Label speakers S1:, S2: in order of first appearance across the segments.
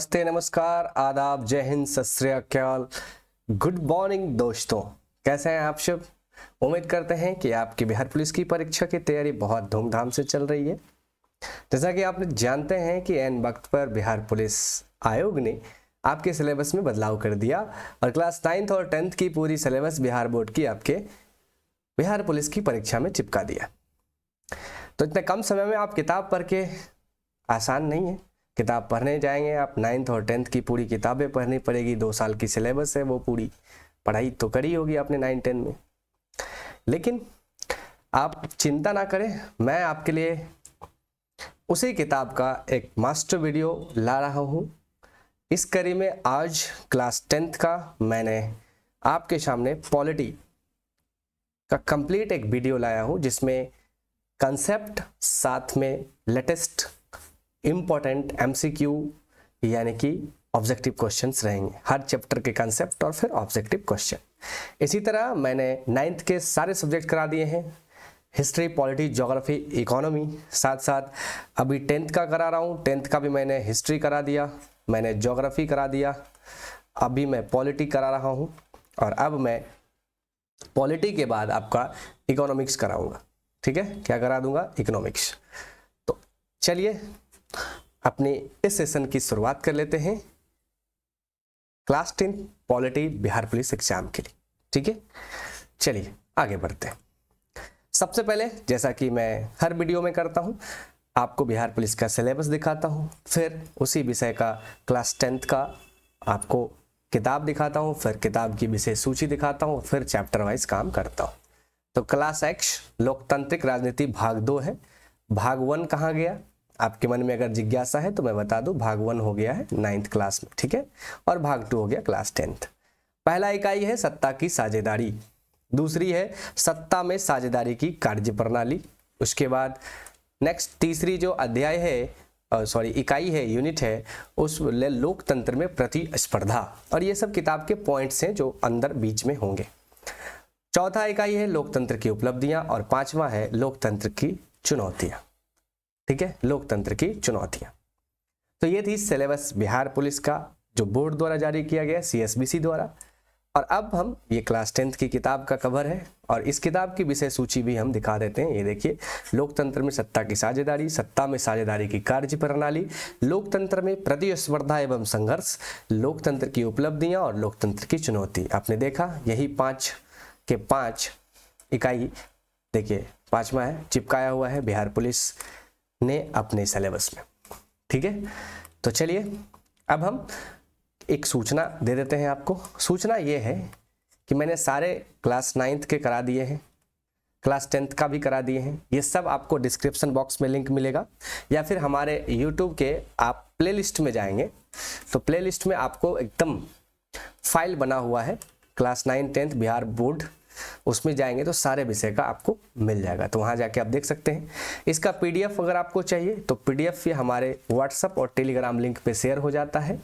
S1: नमस्ते, नमस्कार, आदाब, जय हिंद, सत श्री अकाल, गुड मॉर्निंग दोस्तों। कैसे हैं आप सब? उम्मीद करते हैं कि आपकी बिहार पुलिस की परीक्षा की तैयारी बहुत धूमधाम से चल रही है। जैसा कि आप जानते हैं कि एन वक्त पर बिहार पुलिस आयोग ने आपके सिलेबस में बदलाव कर दिया और क्लास 9th और 10th की पूरी सिलेबस बिहार बोर्ड की आपके बिहार पुलिस की परीक्षा में चिपका दिया। तो इतने कम समय में आप किताब पढ़ के आसान नहीं है। किताब पढ़ने जाएंगे आप 9th और 10th की पूरी किताबें पढ़नी पड़ेगी। 2 साल की सिलेबस है, वो पूरी पढ़ाई तो करी होगी आपने 9-10 में। लेकिन आप चिंता ना करें, मैं आपके लिए उसी किताब का एक मास्टर वीडियो ला रहा हूँ। इस कड़ी में आज क्लास 10th का मैंने आपके सामने पॉलिटी का कंप्लीट एक वीडियो लाया हूँ, जिसमें कंसेप्ट साथ में लेटेस्ट इम्पोर्टेंट MCQ यानी कि ऑब्जेक्टिव क्वेश्चंस रहेंगे। हर चैप्टर के कंसेप्ट और फिर ऑब्जेक्टिव क्वेश्चन। इसी तरह मैंने 9th के सारे सब्जेक्ट करा दिए हैं, हिस्ट्री, पॉलिटी, ज्योग्राफी, इकोनॉमी। साथ साथ अभी 10th का करा रहा हूँ। 10th का भी मैंने हिस्ट्री करा दिया, मैंने ज्योग्राफी करा दिया, अभी मैं पॉलिटी करा रहा हूँ और अब मैं पॉलिटी के बाद आपका इकोनॉमिक्स कराऊंगा। ठीक है, क्या करा दूंगा? इकोनॉमिक्स। तो चलिए अपने इस सेशन की शुरुआत कर लेते हैं class 10 polity Bihar police exam के लिए। ठीक है, चलिए आगे बढ़ते हैं। सबसे पहले, जैसा कि मैं हर वीडियो में करता हूं, आपको बिहार पुलिस का सिलेबस दिखाता हूं, फिर उसी विषय का क्लास 10th का आपको किताब दिखाता हूं, फिर किताब की विषय सूची दिखाता हूं, फिर चैप्टर वाइज काम करता हूं। तो क्लास X लोकतांत्रिक राजनीति भाग 2 है। भाग 1 कहाँ गया? आपके मन में अगर जिज्ञासा है तो मैं बता दूं, भाग 1 हो गया है 9th क्लास में। ठीक है, और भाग 2 हो गया क्लास 10th। पहला इकाई है सत्ता की साझेदारी, दूसरी है सत्ता में साझेदारी की कार्य प्रणाली। उसके बाद नेक्स्ट तीसरी जो अध्याय है, इकाई है, यूनिट है, उस लोकतंत्र में प्रतिस्पर्धा। और ये सब किताब के पॉइंट्स हैं जो अंदर बीच में होंगे। चौथा इकाई है लोकतंत्र की उपलब्धियां और 5वां है लोकतंत्र की चुनौतियां। ठीक है, लोकतंत्र की चुनौतियां। तो ये थी सिलेबस बिहार पुलिस का, जो बोर्ड द्वारा जारी किया गया, CSBC द्वारा। और अब हम ये क्लास 10th की किताब का कवर है और इस किताब की विषय सूची भी हम दिखा देते हैं। ये देखिए, लोकतंत्र में सत्ता की साझेदारी, सत्ता में साझेदारी की कार्य प्रणाली, लोकतंत्र में प्रतिस्पर्धा एवं संघर्ष, लोकतंत्र की उपलब्धियां और लोकतंत्र की चुनौती। आपने देखा, यही 5 के 5 इकाई देखिए, 5वां है, चिपकाया हुआ है बिहार पुलिस ने अपने सिलेबस में। ठीक है, तो चलिए अब हम एक सूचना दे देते हैं आपको। सूचना ये है कि मैंने सारे क्लास 9th के करा दिए हैं, क्लास 10th का भी करा दिए हैं। ये सब आपको डिस्क्रिप्शन बॉक्स में लिंक मिलेगा, या फिर हमारे YouTube के आप प्लेलिस्ट में जाएंगे तो प्लेलिस्ट में आपको एकदम फाइल बना हुआ है क्लास 9, 10th बिहार बोर्ड, उसमें जाएंगे तो सारे विषय का आपको मिल जाएगा। तो वहां जाके आप देख सकते हैं। इसका PDF अगर आपको चाहिए तो PDF ये हमारे WhatsApp और Telegram लिंक पे शेयर हो जाता है।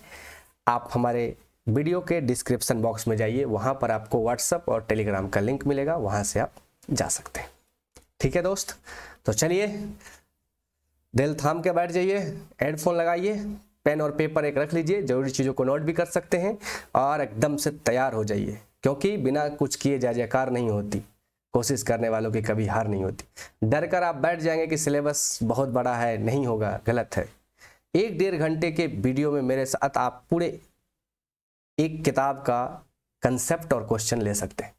S1: आप हमारे वीडियो के डिस्क्रिप्शन बॉक्स में जाइए, वहां पर आपको WhatsApp और Telegram का लिंक मिलेगा, वहां से आप जा सकते हैं। ठीक है दोस्त, तो चलिए दिल थाम के बैठ जाइए, हेडफोन लगाइए, पेन और पेपर एक रख लीजिए, जरूरी चीज़ों को नोट भी कर सकते हैं और एकदम से तैयार हो जाइए, क्योंकि बिना कुछ किए जय जयकार नहीं होती। कोशिश करने वालों की कभी हार नहीं होती। डर कर आप बैठ जाएंगे कि सिलेबस बहुत बड़ा है, नहीं होगा, गलत है। 1-1.5 घंटे के वीडियो में मेरे साथ आप पूरे एक किताब का कंसेप्ट और क्वेश्चन ले सकते हैं,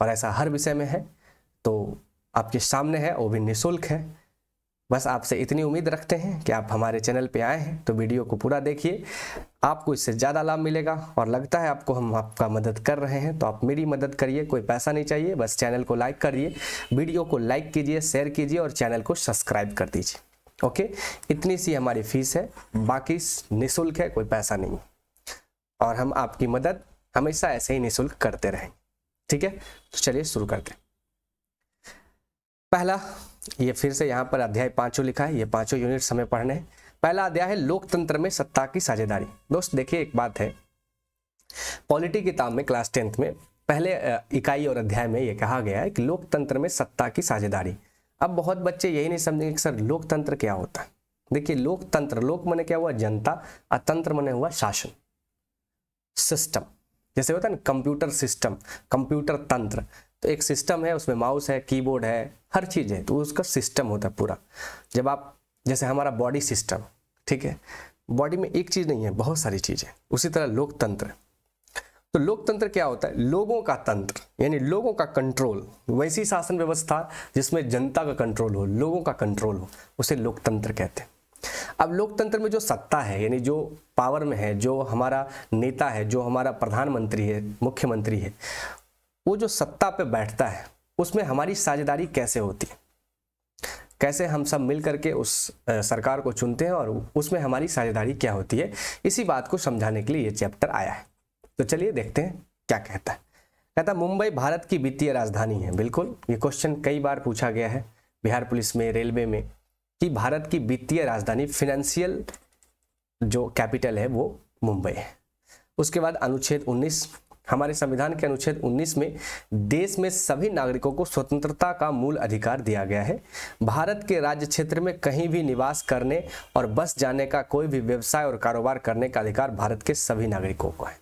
S1: और ऐसा हर विषय में है। तो आपके सामने है, वो भी निःशुल्क है। बस आपसे इतनी उम्मीद रखते हैं कि आप हमारे चैनल पे आए हैं तो वीडियो को पूरा देखिए, आपको इससे ज़्यादा लाभ मिलेगा। और लगता है आपको हम आपका मदद कर रहे हैं तो आप मेरी मदद करिए, कोई पैसा नहीं चाहिए, बस चैनल को लाइक करिए, वीडियो को लाइक कीजिए, शेयर कीजिए और चैनल को सब्सक्राइब कर दीजिए। ओके, इतनी सी हमारी फीस है, बाकी निःशुल्क है, कोई पैसा नहीं। और हम आपकी मदद हमेशा ऐसे ही निःशुल्क करते रहेंगे। ठीक है, तो चलिए शुरू करते हैं। पहला, ये फिर से यहाँ पर अध्याय 5 लिखा है, ये 5 यूनिट्स हमें पढ़ने हैं। पहला अध्याय है लोकतंत्र में सत्ता की साझेदारी। दोस्त देखिए, एक बात है, पॉलिटी किताब में क्लास 10th में पहले इकाई और अध्याय में ये कहा गया है कि लोकतंत्र में सत्ता की साझेदारी। अब बहुत बच्चे यही नहीं समझेंगे कि सर लोकतंत्र क्या होता है। देखिए लोकतंत्र, लोक माने क्या हुआ जनता, और तंत्र माने हुआ शासन, सिस्टम। जैसे होता है ना कंप्यूटर सिस्टम, कंप्यूटर तंत्र, तो एक सिस्टम है, उसमें माउस है, कीबोर्ड है, हर चीज़ है, तो उसका सिस्टम होता है पूरा। जब आप, जैसे हमारा बॉडी सिस्टम, ठीक है, बॉडी में एक चीज़ नहीं है, बहुत सारी चीज़ें, उसी तरह लोकतंत्र। तो लोकतंत्र क्या होता है? लोगों का तंत्र, यानी लोगों का कंट्रोल, वैसी शासन व्यवस्था जिसमें जनता का कंट्रोल हो, लोगों का कंट्रोल हो, उसे लोकतंत्र कहते हैं। अब लोकतंत्र में जो सत्ता है, यानी जो पावर में है, जो हमारा नेता है, जो हमारा प्रधानमंत्री है, मुख्यमंत्री है, वो जो सत्ता पे बैठता है, उसमें हमारी साझेदारी कैसे होती है, कैसे हम सब मिल करके उस सरकार को चुनते हैं और उसमें हमारी साझेदारी क्या होती है, इसी बात को समझाने के लिए ये चैप्टर आया है। तो चलिए देखते हैं क्या कहता है। कहता है मुंबई भारत की वित्तीय राजधानी है। बिल्कुल, ये क्वेश्चन कई बार पूछा गया है बिहार पुलिस में, रेलवे में, कि भारत की वित्तीय राजधानी, फिनेंशियल जो कैपिटल है वो मुंबई है। उसके बाद अनुच्छेद 19, हमारे संविधान के अनुच्छेद 19 में देश में सभी नागरिकों को स्वतंत्रता का मूल अधिकार दिया गया है। भारत के राज्य क्षेत्र में कहीं भी निवास करने और बस जाने का, कोई भी व्यवसाय और कारोबार करने का अधिकार भारत के सभी नागरिकों को है।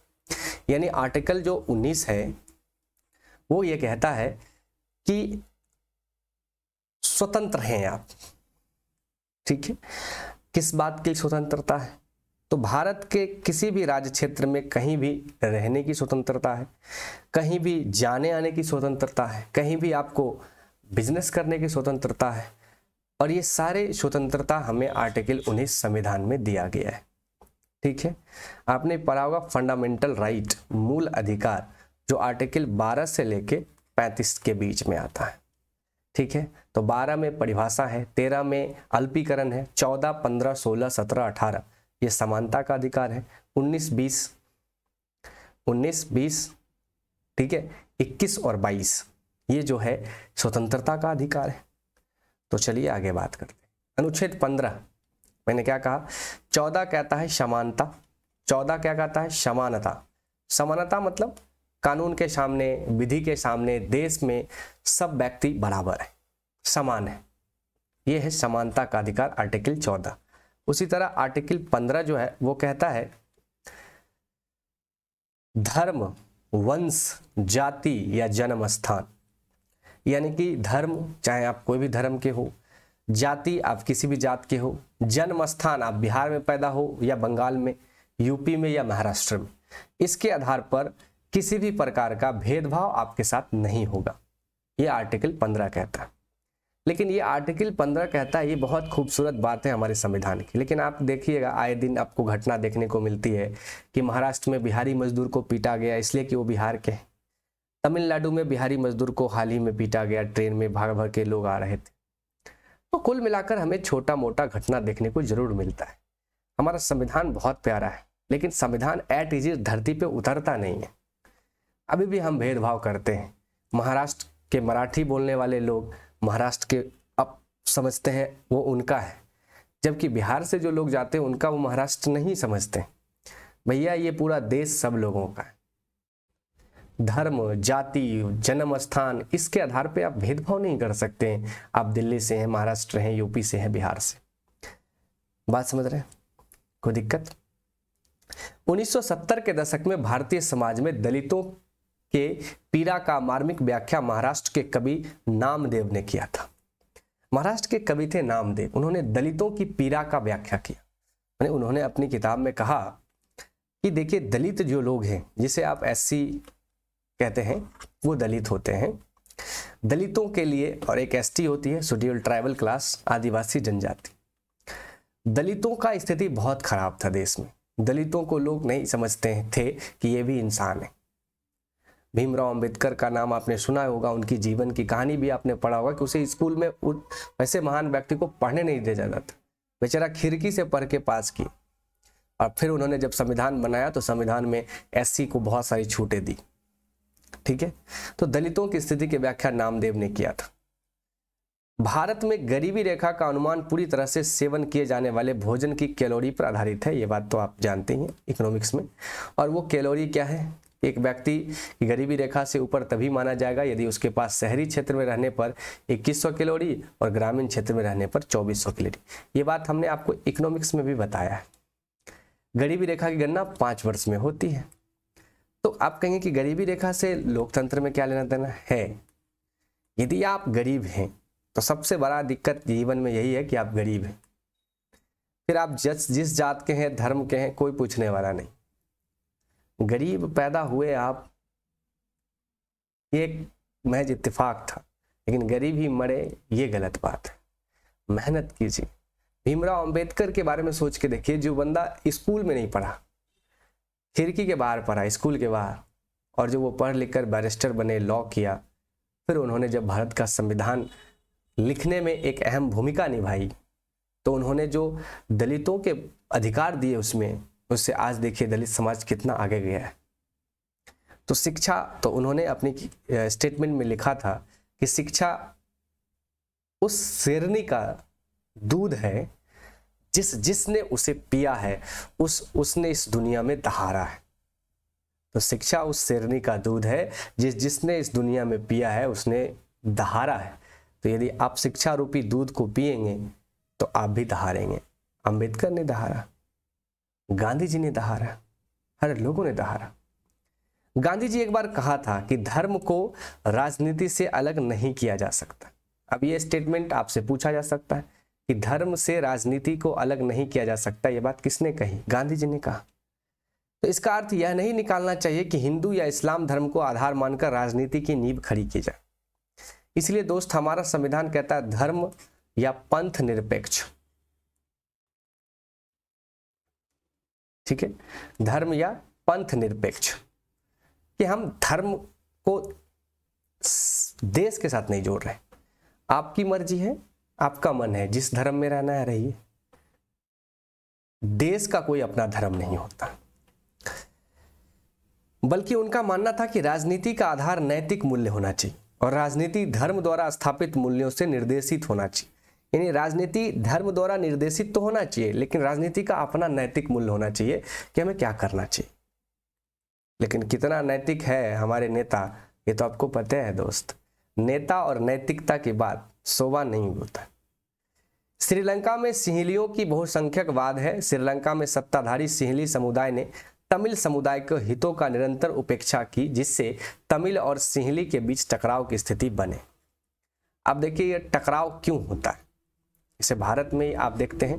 S1: यानी आर्टिकल जो 19 है वो ये कहता है कि स्वतंत्र हैं आप, ठीक है। किस बात की स्वतंत्रता है? तो भारत के किसी भी राज्य क्षेत्र में कहीं भी रहने की स्वतंत्रता है, कहीं भी जाने आने की स्वतंत्रता है, कहीं भी आपको बिजनेस करने की स्वतंत्रता है, और ये सारे स्वतंत्रता हमें आर्टिकल 19 संविधान में दिया गया है, ठीक है। आपने पढ़ा होगा फंडामेंटल राइट, मूल अधिकार, जो आर्टिकल 12 से लेके 35 के बीच में आता है, ठीक है। तो 12 में परिभाषा है, 13 में अल्पीकरण है, 14, 15, 16, 17, 18 ये समानता का अधिकार है, 19, 20, ठीक है, 21 और 22 ये जो है स्वतंत्रता का अधिकार है। तो चलिए आगे बात करते हैं। अनुच्छेद 15, मैंने क्या कहा? 14 कहता है समानता, 14 क्या कहता है? समानता। समानता मतलब कानून के सामने, विधि के सामने देश में सब व्यक्ति बराबर है, समान है, ये है समानता का अधिकार, आर्टिकल 14। उसी तरह आर्टिकल 15 जो है वो कहता है धर्म, वंश, जाति या जन्म स्थान, यानी कि धर्म चाहे आप कोई भी धर्म के हो, जाति आप किसी भी जात के हो, जन्म स्थान आप बिहार में पैदा हो या बंगाल में, यूपी में या महाराष्ट्र में, इसके आधार पर किसी भी प्रकार का भेदभाव आपके साथ नहीं होगा, ये आर्टिकल 15 कहता है। लेकिन ये आर्टिकल 15 कहता है, ये बहुत खूबसूरत बात है हमारे संविधान की, लेकिन आप देखिएगा आए दिन आपको घटना देखने को मिलती है कि महाराष्ट्र में बिहारी मजदूर को पीटा गया इसलिए कि वो बिहार के हैं, तमिलनाडु में बिहारी मजदूर को हाल ही में पीटा गया, ट्रेन में भाग भर के लोग आ रहे थे। तो कुल मिलाकर हमें छोटा मोटा घटना देखने को जरूर मिलता है। हमारा संविधान बहुत प्यारा है, लेकिन संविधान एट इज धरती पे उतरता नहीं है, अभी भी हम भेदभाव करते हैं। महाराष्ट्र के मराठी बोलने वाले लोग महाराष्ट्र के अब समझते हैं वो उनका है, जबकि बिहार से जो लोग जाते हैं उनका वो महाराष्ट्र नहीं समझते। भैया ये पूरा देश सब लोगों का है। धर्म, जाति, जन्म स्थान, इसके आधार पे आप भेदभाव नहीं कर सकते हैं। आप दिल्ली से हैं, महाराष्ट्र हैं, यूपी से हैं, बिहार से। बात समझ रहे हैं? कोई दिक्कत? 1970 के दशक में भारतीय समाज में दलितों के पीड़ा का मार्मिक व्याख्या महाराष्ट्र के कवि नामदेव ने किया था। महाराष्ट्र के कवि थे नामदेव, उन्होंने दलितों की पीड़ा का व्याख्या किया। उन्होंने अपनी किताब में कहा कि देखिए दलित जो लोग हैं, जिसे आप एससी कहते हैं, वो दलित होते हैं। दलितों के लिए, और एक एसटी होती है शेड्यूल ट्राइबल क्लास, आदिवासी जनजाति। दलितों का स्थिति बहुत खराब था देश में। दलितों को लोग नहीं समझते थे कि ये भी इंसान है। भीमराव अंबेडकर का नाम आपने सुना होगा, उनकी जीवन की कहानी भी आपने पढ़ा होगा कि उसे स्कूल में वैसे महान व्यक्ति को पढ़ने नहीं दिया जाता था, बेचारा खिड़की से पढ़ के पास की। और फिर उन्होंने जब संविधान बनाया तो संविधान में एससी को बहुत सारी छूटें दी, ठीक है। तो दलितों की स्थिति की व्याख्या नामदेव ने किया था। भारत में गरीबी रेखा का अनुमान पूरी तरह से सेवन किए जाने वाले भोजन की कैलोरी पर आधारित है, ये बात तो आप जानते ही हैं इकोनॉमिक्स में। और वो कैलोरी क्या है? एक व्यक्ति की गरीबी रेखा से ऊपर तभी माना जाएगा यदि उसके पास शहरी क्षेत्र में रहने पर 2100 कैलोरी और ग्रामीण क्षेत्र में रहने पर 2400 कैलोरी। ये बात हमने आपको इकोनॉमिक्स में भी बताया है। गरीबी रेखा की गणना 5 वर्ष में होती है। तो आप कहेंगे कि गरीबी रेखा से लोकतंत्र में क्या लेना देना है। यदि आप गरीब हैं तो सबसे बड़ा दिक्कत जीवन में यही है कि आप गरीब हैं। फिर आप जिस जात के हैं, धर्म के हैं, कोई पूछने वाला नहीं। गरीब पैदा हुए आप, ये एक महज इत्तेफाक था, लेकिन गरीब ही मरे ये गलत बात है। मेहनत कीजिए। भीमराव अंबेडकर के बारे में सोच के देखिए, जो बंदा स्कूल में नहीं पढ़ा, खिड़की के बाहर पढ़ा, स्कूल के बाहर, और जो वो पढ़ लिख कर बैरिस्टर बने, लॉ किया, फिर उन्होंने जब भारत का संविधान लिखने में एक अहम भूमिका निभाई, तो उन्होंने जो दलितों के अधिकार दिए उसमें, उससे आज देखिए दलित समाज कितना आगे गया है। तो शिक्षा, तो उन्होंने अपनी स्टेटमेंट में लिखा था कि शिक्षा उस शेरनी का दूध है जिसने उसे पिया है, उसने इस दुनिया में दहाड़ा है। तो शिक्षा उस शेरनी का दूध है जिसने इस दुनिया में पिया है, उसने दहाड़ा है। तो यदि आप शिक्षा रूपी दूध को पिएंगे तो आप भी दहाड़ेंगे। अंबेडकर ने दहाड़ा, गांधी जी ने दहाड़ा, हर लोगों ने दहाड़ा। गांधी जी एक बार कहा था कि धर्म को राजनीति से अलग नहीं किया जा सकता। अब ये स्टेटमेंट आपसे पूछा जा सकता है कि धर्म से राजनीति को अलग नहीं किया जा सकता, ये बात किसने कही? गांधी जी ने कहा। तो इसका अर्थ यह नहीं निकालना चाहिए कि हिंदू या इस्लाम धर्म को आधार मानकर राजनीति की नींव खड़ी की जाए। इसलिए दोस्त, हमारा संविधान कहता है धर्म या पंथ निरपेक्ष, ठीक है, धर्म या पंथ निरपेक्ष, कि हम धर्म को देश के साथ नहीं जोड़ रहे। आपकी मर्जी है, आपका मन है, जिस धर्म में रहना है रहिए। देश का कोई अपना धर्म नहीं होता। बल्कि उनका मानना था कि राजनीति का आधार नैतिक मूल्य होना चाहिए और राजनीति धर्म द्वारा स्थापित मूल्यों से निर्देशित होना चाहिए। यानी राजनीति धर्म द्वारा निर्देशित तो होना चाहिए, लेकिन राजनीति का अपना नैतिक मूल्य होना चाहिए कि हमें क्या करना चाहिए। लेकिन कितना नैतिक है हमारे नेता, ये तो आपको पता है दोस्त। नेता और नैतिकता की बात शोभा नहीं होता। श्रीलंका में सिंहलियों की बहुसंख्यकवाद है। श्रीलंका में सत्ताधारी सिंहली समुदाय ने तमिल समुदाय के हितों का निरंतर उपेक्षा की, जिससे तमिल और सिंहली के बीच टकराव की स्थिति बने। अब देखिए ये टकराव क्यों होता है। जैसे भारत में आप देखते हैं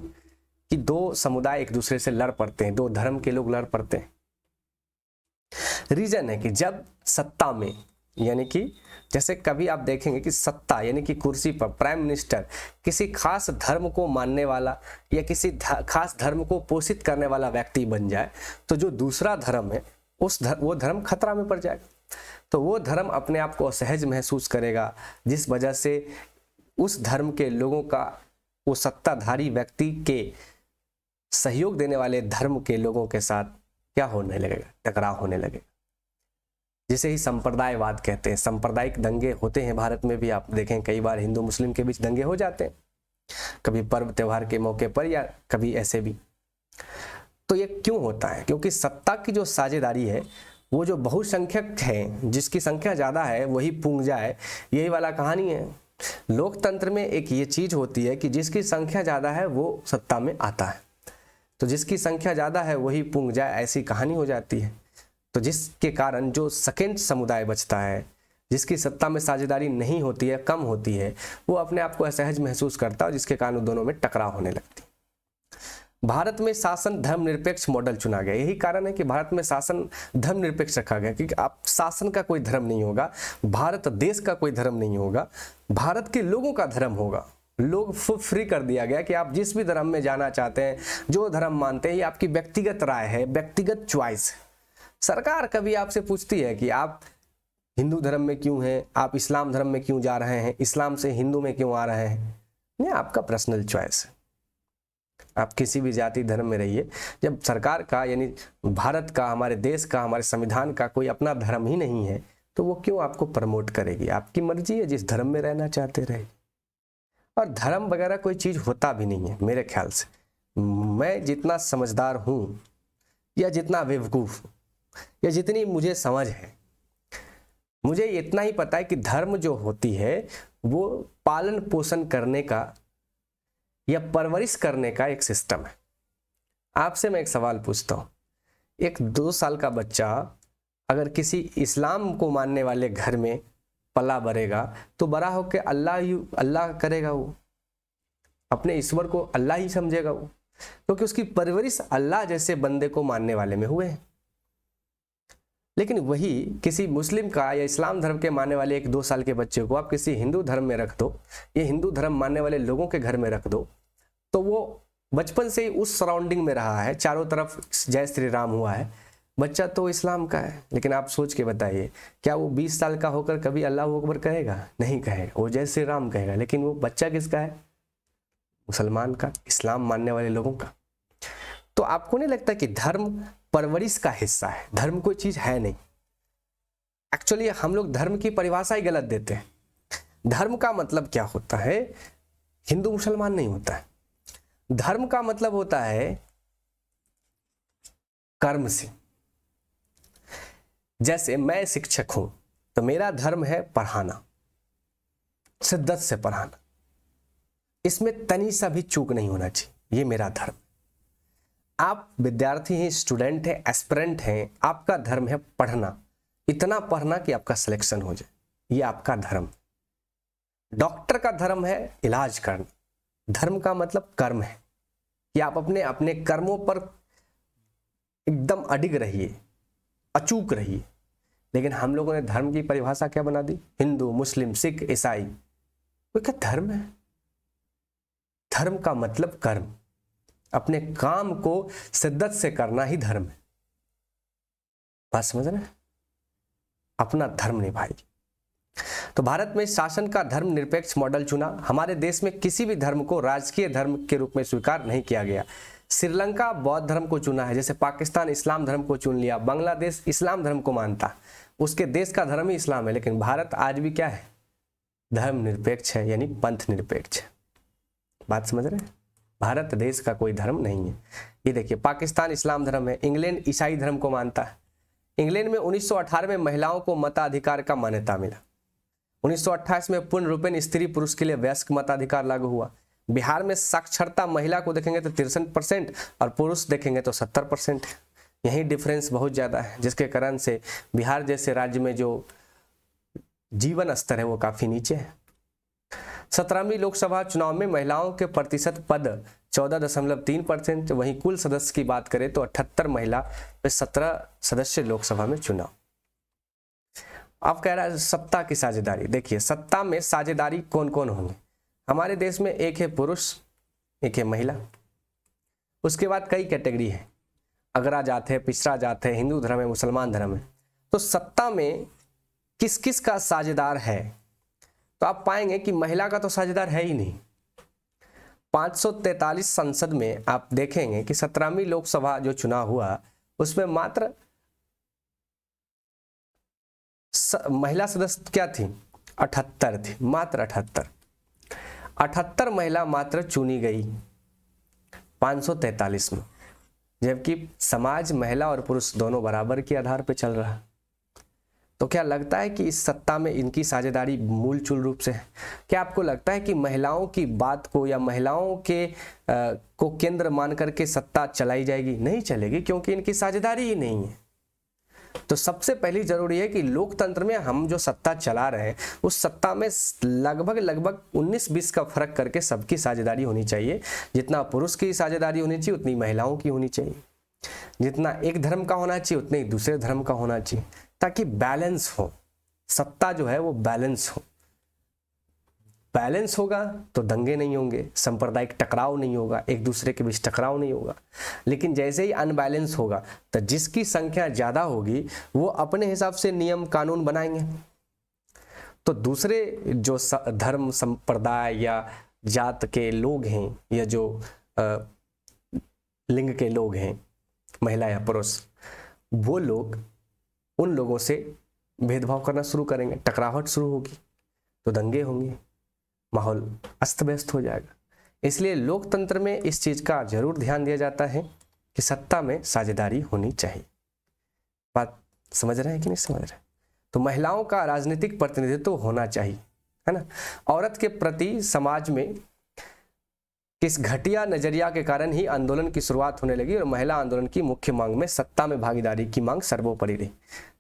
S1: कि दो समुदाय एक दूसरे से लड़ पड़ते हैं, दो धर्म के लोग लड़ पड़ते हैं। रीजन है कि जब सत्ता में, यानी कि जैसे कभी आप देखेंगे कि सत्ता यानी कि कुर्सी पर प्राइम मिनिस्टर किसी खास धर्म को मानने वाला या किसी खास धर्म को पोषित करने वाला व्यक्ति बन जाए, तो जो दूसरा धर्म है वो धर्म खतरा में पड़ जाएगा। तो वो धर्म अपने आप को असहज महसूस करेगा, जिस वजह से उस धर्म के लोगों का वो सत्ताधारी व्यक्ति के सहयोग देने वाले धर्म के लोगों के साथ क्या होने लगेगा? टकराव होने लगेगा, जिसे ही संप्रदायवाद कहते हैं। सांप्रदायिक दंगे होते हैं भारत में भी, आप देखें कई बार हिंदू मुस्लिम के बीच दंगे हो जाते हैं, कभी पर्व त्योहार के मौके पर या कभी ऐसे भी। तो ये क्यों होता है? क्योंकि सत्ता की जो साझेदारी है, वो जो बहुसंख्यक है, जिसकी संख्या ज़्यादा है वही पूंग जाए, यही वाला कहानी है। लोकतंत्र में एक ये चीज होती है कि जिसकी संख्या ज़्यादा है वो सत्ता में आता है, तो जिसकी संख्या ज़्यादा है वही पूंग जाए, ऐसी कहानी हो जाती है। तो जिसके कारण जो सेकेंड समुदाय बचता है, जिसकी सत्ता में साझेदारी नहीं होती है, कम होती है, वो अपने आप को असहज महसूस करता है, जिसके कारण दोनों में टकराव होने लगती है। भारत में शासन धर्मनिरपेक्ष मॉडल चुना गया। यही कारण है कि भारत में शासन धर्मनिरपेक्ष रखा गया, क्योंकि आप शासन का कोई धर्म नहीं होगा, भारत देश का कोई धर्म नहीं होगा, भारत के लोगों का धर्म होगा। लोग फ्री कर दिया गया कि आप जिस भी धर्म में जाना चाहते हैं, जो धर्म मानते हैं, ये आपकी व्यक्तिगत राय है, व्यक्तिगत चॉइस है। सरकार कभी आपसे पूछती है कि आप हिंदू धर्म में क्यों हैं, आप इस्लाम धर्म में क्यों जा रहे हैं, इस्लाम से हिंदू में क्यों आ रहे हैं? ये आपका पर्सनल चॉइस है, आप किसी भी जाति धर्म में रहिए। जब सरकार का, यानी भारत का, हमारे देश का, हमारे संविधान का कोई अपना धर्म ही नहीं है, तो वो क्यों आपको प्रमोट करेगी? आपकी मर्जी है, जिस धर्म में रहना चाहते रहे। और धर्म वगैरह कोई चीज़ होता भी नहीं है मेरे ख्याल से। मैं जितना समझदार हूँ या जितना बेवकूफ़ हूँ, या जितनी मुझे समझ है, मुझे इतना ही पता है कि धर्म जो होती है वो पालन पोषण करने का या परवरिश करने का एक सिस्टम है। आपसे मैं एक सवाल पूछता हूँ, एक 2 साल का बच्चा अगर किसी इस्लाम को मानने वाले घर में पला बढ़ेगा तो बड़ा होकर अल्लाह करेगा, वो अपने ईश्वर को अल्लाह ही समझेगा वो, क्योंकि उसकी परवरिश अल्लाह जैसे बंदे को मानने वाले में हुए हैं। लेकिन वही किसी मुस्लिम का या इस्लाम धर्म के मानने वाले एक 2 साल के बच्चे को आप किसी हिंदू धर्म में रख दो, ये हिंदू धर्म मानने वाले लोगों के घर में रख दो, तो वो बचपन से ही उस सराउंडिंग में रहा है, चारों तरफ जय श्री राम हुआ है, बच्चा तो इस्लाम का है। लेकिन आप सोच के बताइए, क्या वो 20 साल का होकर कभी अल्लाह अकबर कहेगा? नहीं कहेगा, वो जय श्री राम कहेगा। लेकिन वो बच्चा किसका है? मुसलमान का, इस्लाम मानने वाले लोगों का। तो आपको नहीं लगता कि धर्म परवरिश का हिस्सा है? धर्म कोई चीज है नहीं। एक्चुअली हम लोग धर्म की परिभाषा ही गलत देते हैं। धर्म का मतलब क्या होता है? हिंदू मुसलमान नहीं होता है। धर्म का मतलब होता है कर्म से। जैसे मैं शिक्षक हूं तो मेरा धर्म है पढ़ाना, शिद्दत से पढ़ाना, इसमें तनी सा भी चूक नहीं होना चाहिए, ये मेरा धर्म। आप विद्यार्थी हैं, स्टूडेंट हैं, एस्पिरेंट हैं, आपका धर्म है पढ़ना, इतना पढ़ना कि आपका सिलेक्शन हो जाए, ये आपका धर्म। डॉक्टर का धर्म है इलाज करना। धर्म का मतलब कर्म है कि आप अपने अपने कर्मों पर एकदम अडिग रहिए, अचूक रहिए। लेकिन हम लोगों ने धर्म की परिभाषा क्या बना दी? हिंदू, मुस्लिम, सिख, ईसाई, वो क्या धर्म है? धर्म का मतलब कर्म, अपने काम को शिद्दत से करना ही धर्म है। बात समझ रहे हैं? अपना धर्म निभाइए। तो भारत में शासन का धर्म निरपेक्ष मॉडल चुना। हमारे देश में किसी भी धर्म को राजकीय धर्म के रूप में स्वीकार नहीं किया गया। श्रीलंका बौद्ध धर्म को चुना है, जैसे पाकिस्तान इस्लाम धर्म को चुन लिया। बांग्लादेश इस्लाम धर्म को मानता, उसके देश का धर्म ही इस्लाम है। लेकिन भारत आज भी क्या है? धर्म निरपेक्ष है, यानी पंथ निरपेक्ष है। बात समझ रहे हैं? भारत देश का कोई धर्म नहीं है। ये देखिए, पाकिस्तान इस्लाम धर्म है, इंग्लैंड ईसाई धर्म को मानता है। इंग्लैंड में 1918 में महिलाओं को मताधिकार का मान्यता मिला। 1928 में पूर्ण रूपेण स्त्री पुरुष के लिए वयस्क मताधिकार लागू हुआ। बिहार में साक्षरता महिला को देखेंगे तो 63% और पुरुष देखेंगे तो 70%। यही डिफरेंस बहुत ज़्यादा है, जिसके कारण से बिहार जैसे राज्य में जो जीवन स्तर है वो काफ़ी नीचे है। 17वीं लोकसभा चुनाव में महिलाओं के प्रतिशत पद 14.3%। वहीं कुल सदस्य की बात करें तो 78 महिला व 17 सदस्य लोकसभा में चुनाव। अब कह रहा है सत्ता की साझेदारी। देखिए, सत्ता में साझेदारी कौन कौन होंगे? हमारे देश में एक है पुरुष, एक है महिला, उसके बाद कई कैटेगरी है, अगरा जात है, पिछड़ा जात है, हिंदू धर्म है, मुसलमान धर्म है। तो सत्ता में किस किस का साझेदार है? तो आप पाएंगे कि महिला का तो साझेदार है ही नहीं। 543 संसद में आप देखेंगे कि 17वीं लोकसभा जो चुनाव हुआ उसमें मात्र महिला सदस्य क्या थी? 78 थी, मात्र 78 महिला मात्र चुनी गई 543 में, जबकि समाज महिला और पुरुष दोनों बराबर के आधार पर चल रहा है। तो क्या लगता है कि इस सत्ता में इनकी साझेदारी मूलचूल रूप से है? क्या आपको लगता है कि महिलाओं की बात को या महिलाओं के को केंद्र मान करके सत्ता चलाई जाएगी? नहीं चलेगी, क्योंकि इनकी साझेदारी ही नहीं है। तो सबसे पहली जरूरी है कि लोकतंत्र में हम जो सत्ता चला रहे हैं उस सत्ता में लगभग 19-20 का फर्क करके सबकी साझेदारी होनी चाहिए। जितना पुरुष की साझेदारी होनी चाहिए उतनी महिलाओं की होनी चाहिए, जितना एक धर्म का होना चाहिए उतने ही दूसरे धर्म का होना चाहिए, ताकि बैलेंस हो। सत्ता जो है वो बैलेंस हो। बैलेंस होगा तो दंगे नहीं होंगे, सांप्रदायिक टकराव नहीं होगा, एक दूसरे के बीच टकराव नहीं होगा। लेकिन जैसे ही अनबैलेंस होगा तो जिसकी संख्या ज़्यादा होगी वो अपने हिसाब से नियम कानून बनाएंगे। तो दूसरे जो धर्म संप्रदाय या जात के लोग हैं या जो लिंग के लोग हैं, महिला या पुरुष, वो लोग उन लोगों से भेदभाव करना शुरू करेंगे, टकराहट शुरू होगी तो दंगे होंगे, माहौल अस्त व्यस्त हो जाएगा। इसलिए लोकतंत्र में इस चीज़ का जरूर ध्यान दिया जाता है कि सत्ता में साझेदारी होनी चाहिए। बात समझ रहे हैं कि नहीं समझ रहे? तो महिलाओं का राजनीतिक प्रतिनिधित्व होना चाहिए, है ना। औरत के प्रति समाज में किस घटिया नजरिया के कारण ही आंदोलन की शुरुआत होने लगी और महिला आंदोलन की मुख्य मांग में सत्ता में भागीदारी की मांग सर्वोपरि रही।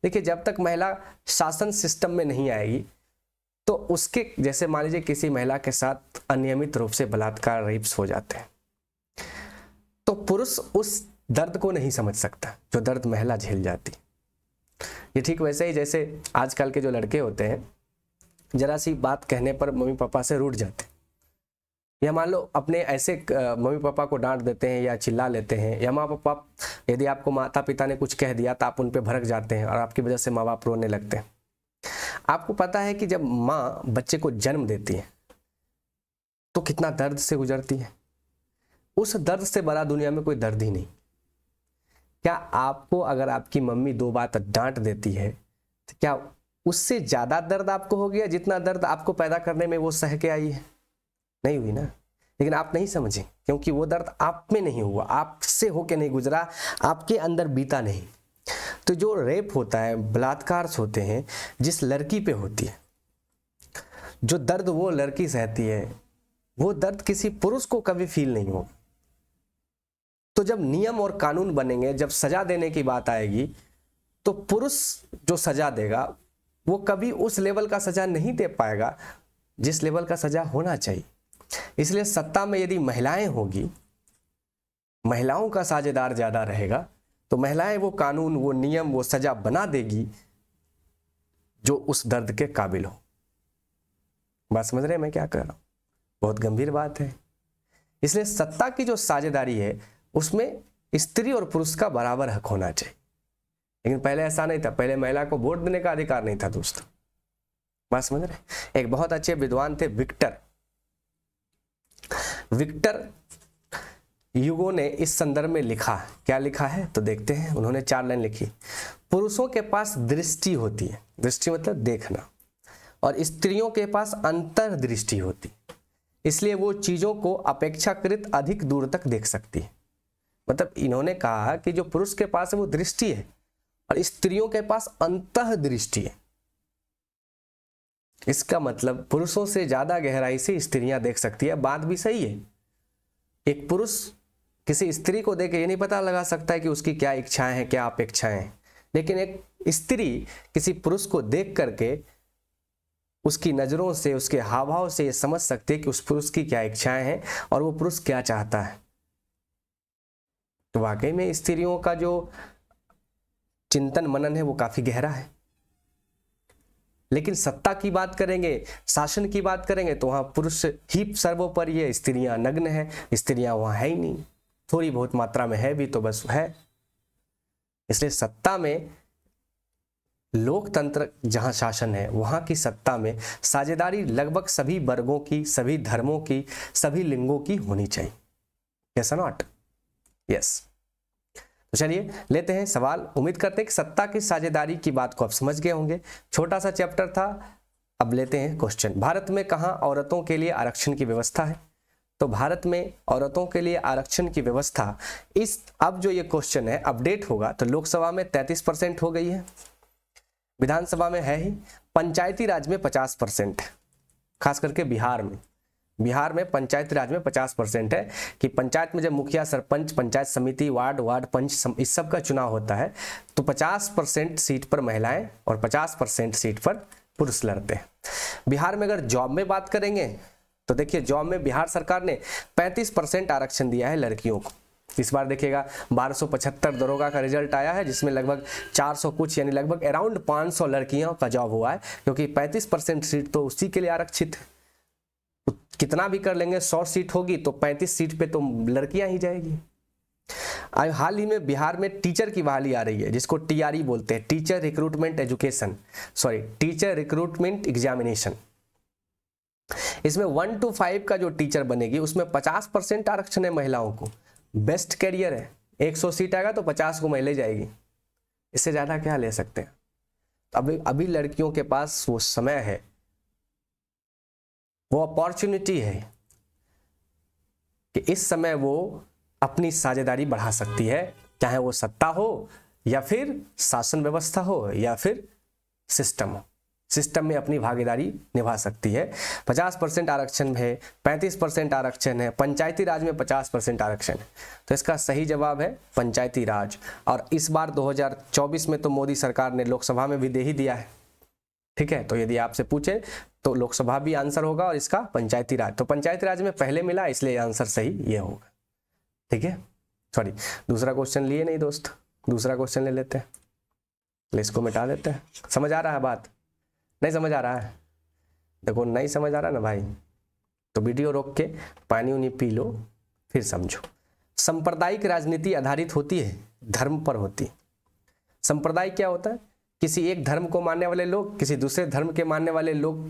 S1: देखिए, जब तक महिला शासन सिस्टम में नहीं आएगी तो उसके जैसे मान लीजिए किसी महिला के साथ अनियमित रूप से बलात्कार, रेप्स हो जाते हैं, तो पुरुष उस दर्द को नहीं समझ सकता जो दर्द महिला झेल जाती। ये ठीक वैसे ही जैसे आजकल के जो लड़के होते हैं, जरा सी बात कहने पर मम्मी पापा से रूठ जाते हैं, या मान लो अपने ऐसे मम्मी पापा को डांट देते हैं या चिल्ला लेते हैं, या माँ पापा यदि आपको माता पिता ने कुछ कह दिया तो आप उन पे भड़क जाते हैं और आपकी वजह से माँ बाप रोने लगते हैं। आपको पता है कि जब माँ बच्चे को जन्म देती है तो कितना दर्द से गुजरती है, उस दर्द से बड़ा दुनिया में कोई दर्द ही नहीं। क्या आपको अगर आपकी मम्मी 2 बात डांट देती है तो क्या उससे ज्यादा दर्द आपको हो गया जितना दर्द आपको पैदा करने में वो सह के आई है? नहीं हुई ना। लेकिन आप नहीं समझे क्योंकि वो दर्द आप में नहीं हुआ, आपसे होके नहीं गुजरा, आपके अंदर बीता नहीं। तो जो रेप होता है, बलात्कार होते हैं, जिस लड़की पे होती है, जो दर्द वो लड़की सहती है, वो दर्द किसी पुरुष को कभी फील नहीं होगा। तो जब नियम और कानून बनेंगे, जब सजा देने की बात आएगी, तो पुरुष जो सजा देगा वो कभी उस लेवल का सजा नहीं दे पाएगा जिस लेवल का सजा होना चाहिए। इसलिए सत्ता में यदि महिलाएं होगी, महिलाओं का साझेदार ज्यादा रहेगा, तो महिलाएं वो कानून, वो नियम, वो सजा बना देगी जो उस दर्द के काबिल हो। बात समझ रहे हैं मैं क्या कर रहा हूं? बहुत गंभीर बात है। इसलिए सत्ता की जो साझेदारी है उसमें स्त्री और पुरुष का बराबर हक होना चाहिए। लेकिन पहले ऐसा नहीं था, पहले महिला को वोट देने का अधिकार नहीं था दोस्तों। बात समझ रहे? एक बहुत अच्छे विद्वान थे विक्टर ह्यूगो ने इस संदर्भ में लिखा। क्या लिखा है तो देखते हैं। उन्होंने 4 लाइन लिखी। पुरुषों के पास दृष्टि होती है, दृष्टि मतलब देखना, और स्त्रियों के पास अंतर्दृष्टि होती, इसलिए वो चीजों को अपेक्षाकृत अधिक दूर तक देख सकती है। मतलब इन्होंने कहा कि जो पुरुष के पास है वो दृष्टि है और स्त्रियों के पास अंतर्दृष्टि है। इसका मतलब पुरुषों से ज्यादा गहराई से स्त्रियां देख सकती है। बात भी सही है। एक पुरुष किसी स्त्री को देख के ये नहीं पता लगा सकता है कि उसकी क्या इच्छाएं हैं, क्या अपेक्षाएं हैं, लेकिन एक स्त्री किसी पुरुष को देख करके उसकी नजरों से, उसके हाव भाव से ये समझ सकती है कि उस पुरुष की क्या इच्छाएं हैं और वो पुरुष क्या चाहता है। तो वाकई में स्त्रियों का जो चिंतन मनन है वो काफी गहरा है। लेकिन सत्ता की बात करेंगे, शासन की बात करेंगे, तो वहां पुरुष ही सर्वोपरि है, स्त्रियां नग्न है। स्त्रियां वहां है ही नहीं, थोड़ी बहुत मात्रा में है भी तो बस है। इसलिए सत्ता में, लोकतंत्र जहां शासन है वहां की सत्ता में साझेदारी लगभग सभी वर्गों की, सभी धर्मों की, सभी लिंगों की होनी चाहिए। Yes not? यस। तो चलिए लेते हैं सवाल। उम्मीद करते हैं कि सत्ता की साझेदारी की बात को आप समझ गए होंगे। छोटा सा चैप्टर था। अब लेते हैं क्वेश्चन। भारत में कहां औरतों के लिए आरक्षण की व्यवस्था है? तो भारत में औरतों के लिए आरक्षण की व्यवस्था, इस अब जो ये क्वेश्चन है अपडेट होगा तो लोकसभा में 33% हो गई है, विधानसभा में है ही, पंचायती राज में 50% है। खास करके बिहार में पंचायती राज में 50% है कि पंचायत में जब मुखिया, सरपंच, पंचायत समिति, वार्ड पंच, इस सब का चुनाव होता है तो 50% सीट पर महिलाएं और 50% सीट पर पुरुष लड़ते हैं। बिहार में अगर जॉब में बात करेंगे तो देखिए, जॉब में बिहार सरकार ने 35% आरक्षण दिया है लड़कियों को। इस बार देखिएगा 1275 दरोगा का रिजल्ट आया है, जिसमें लगभग 400 कुछ यानी लगभग अराउंड 500 लड़कियों का जॉब हुआ है, क्योंकि 35% सीट तो उसी के लिए आरक्षित है। कितना भी कर लेंगे, 100 सीट होगी तो 35 सीट पे तो लड़कियां ही जाएगी। हाल ही में बिहार में टीचर की बहाली आ रही है, जिसको टीआरई बोलते हैं, टीचर रिक्रूटमेंट एग्जामिनेशन। इसमें 1 to 5 का जो टीचर बनेगी उसमें 50% आरक्षण है महिलाओं को। बेस्ट कैरियर है, 100 सीट आएगा तो 50 को महिला जाएगी, इससे ज्यादा क्या ले सकते हैं? अभी लड़कियों के पास वो समय है, वो अपॉर्चुनिटी है कि इस समय वो अपनी साझेदारी बढ़ा सकती है, चाहे वो सत्ता हो या फिर शासन व्यवस्था हो या फिर सिस्टम हो, सिस्टम में अपनी भागीदारी निभा सकती है। 50% आरक्षण है, 35% आरक्षण है, पंचायती राज में 50% आरक्षण है। तो इसका सही जवाब है पंचायती राज। और इस बार 2024 में तो मोदी सरकार ने लोकसभा में भी दे ही दिया है, ठीक है। तो यदि आपसे पूछे तो लोकसभा भी आंसर होगा और इसका पंचायती राज। तो पंचायती राज में पहले मिला, इसलिए आंसर सही ये होगा, ठीक है। सॉरी, दूसरा क्वेश्चन लिए नहीं दोस्त, दूसरा क्वेश्चन ले लेते हैं, इसको मिटा देते हैं। समझ आ रहा है बात? नहीं समझ आ रहा है? देखो नहीं समझ आ रहा ना भाई, तो वीडियो रोक के पानी उनी पी लो, फिर समझो। सांप्रदायिक राजनीति आधारित होती है, धर्म पर होती है। संप्रदाय क्या होता है? किसी एक धर्म को मानने वाले लोग किसी दूसरे धर्म के मानने वाले लोग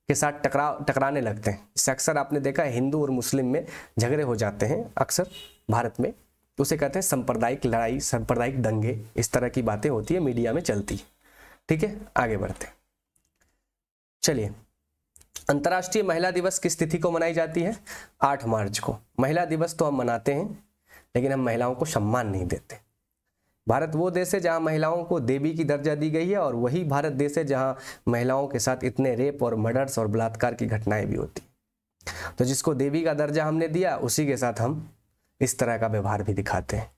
S1: के साथ टकराने लगते हैं। इससे अक्सर आपने देखा है हिंदू और मुस्लिम में झगड़े हो जाते हैं अक्सर भारत में, तो उसे कहते हैं सांप्रदायिक लड़ाई, सांप्रदायिक दंगे, इस तरह की बातें होती है, मीडिया में चलती है, ठीक है। आगे बढ़ते हैं, चलिए। अंतर्राष्ट्रीय महिला दिवस किस तिथि को मनाई जाती है? 8 मार्च को। महिला दिवस तो हम मनाते हैं, लेकिन हम महिलाओं को सम्मान नहीं देते। भारत वो देश है जहां महिलाओं को देवी की दर्जा दी गई है, और वही भारत देश है जहां महिलाओं के साथ इतने रेप और मर्डर्स और बलात्कार की घटनाएं भी होती। तो जिसको देवी का दर्जा हमने दिया, उसी के साथ हम इस तरह का व्यवहार भी दिखाते हैं।